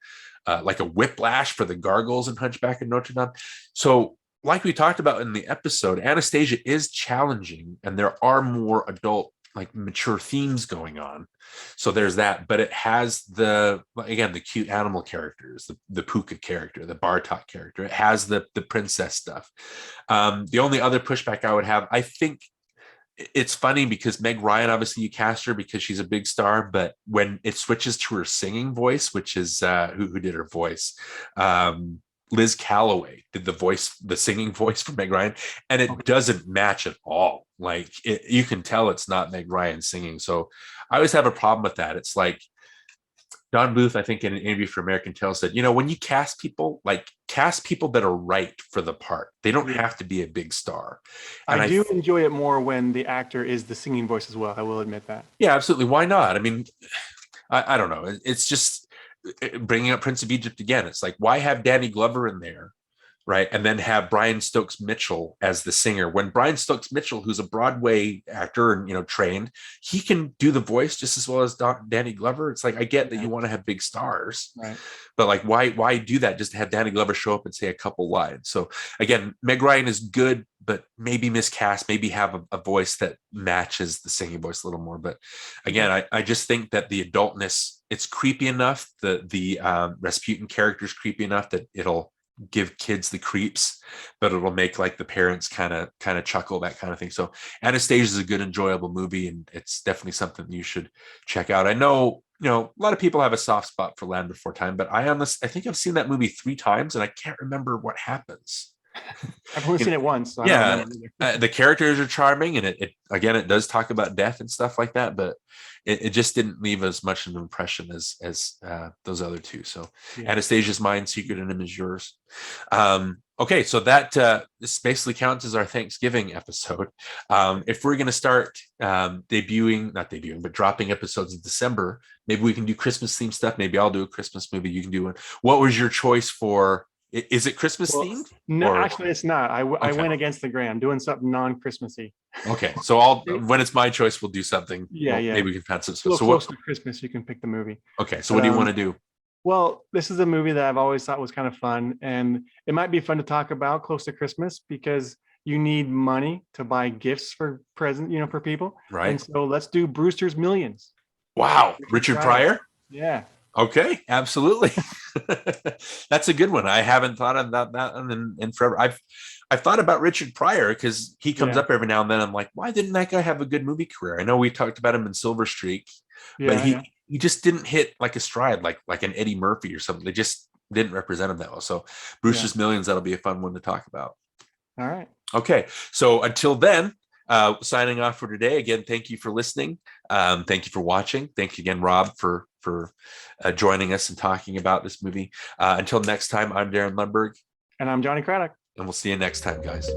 whiplash for the gargoyles in Hunchback of Notre Dame. So like we talked about in the episode, Anastasia is challenging, and there are more adult, like mature themes going on. So there's that, but it has the cute animal characters, the Puka character, the Bartok character. It has the princess stuff. The only other pushback I would have, I think it's funny because Meg Ryan, obviously you cast her because she's a big star, but when it switches to her singing voice, which is who did her voice, Liz Calloway did the singing voice for Meg Ryan, and it doesn't match at all. Like you can tell it's not Meg Ryan singing. So I always have a problem with that. It's like Don Bluth, I think in an interview for American Tail said, when you cast people that are right for the part. They don't have to be a big star. And I do enjoy it more when the actor is the singing voice as well. I will admit that. Yeah, absolutely. Why not? I mean, I don't know. It's just bringing up Prince of Egypt again. It's like, why have Danny Glover in there, right? And then have Brian Stokes Mitchell as the singer, when Brian Stokes Mitchell, who's a Broadway actor and trained, he can do the voice just as well as Danny Glover. It's like, I get that you want to have big stars, right? But like, why do that just to have Danny Glover show up and say a couple lines? So again, Meg Ryan is good, but maybe miscast, maybe have a voice that matches the singing voice a little more. But again, I just think that the adultness, it's creepy enough. The Rasputin character is creepy enough that it'll give kids the creeps, but it'll make like the parents kind of chuckle, that kind of thing. So Anastasia is a good, enjoyable movie, and it's definitely something you should check out. I know, a lot of people have a soft spot for Land Before Time, but I think I've seen that movie 3 times and I can't remember what happens. I've only seen it once. So the characters are charming, and it does talk about death and stuff like that, but it just didn't leave as much of an impression as those other 2. So Anastasia's mine, Secret in Him is yours. Okay, so that this basically counts as our Thanksgiving episode. If we're going to start not debuting, but dropping episodes in December, maybe we can do Christmas themed stuff. Maybe I'll do a Christmas movie. You can do one. What was your choice for? Is it Christmas themed? No, actually, it's not. I went against the grain. I'm doing something non-Christmassy. Okay, so when it's my choice, we'll do something. Yeah. Maybe we can find some. So close to Christmas, you can pick the movie. Okay, so what do you want to do? Well, this is a movie that I've always thought was kind of fun, and it might be fun to talk about close to Christmas because you need money to buy gifts for for people. Right. And so let's do Brewster's Millions. Wow, Richard Pryor? Yeah. Okay, absolutely. That's a good one. I haven't thought about that in forever. I've thought about Richard Pryor because he comes up every now and then. I'm like, why didn't that guy have a good movie career? I know we talked about him in Silver Streak, but he just didn't hit like a stride like an Eddie Murphy or something. They just didn't represent him that well. So Brewster's Millions, that'll be a fun one to talk about. All right. Okay, so until then, signing off for today. Again, thank you for listening. Thank you for watching. Thank you again, Rob, for joining us and talking about this movie. Until next time, I'm Darin Lundberg. And I'm Johnny Craddock. And we'll see you next time, guys.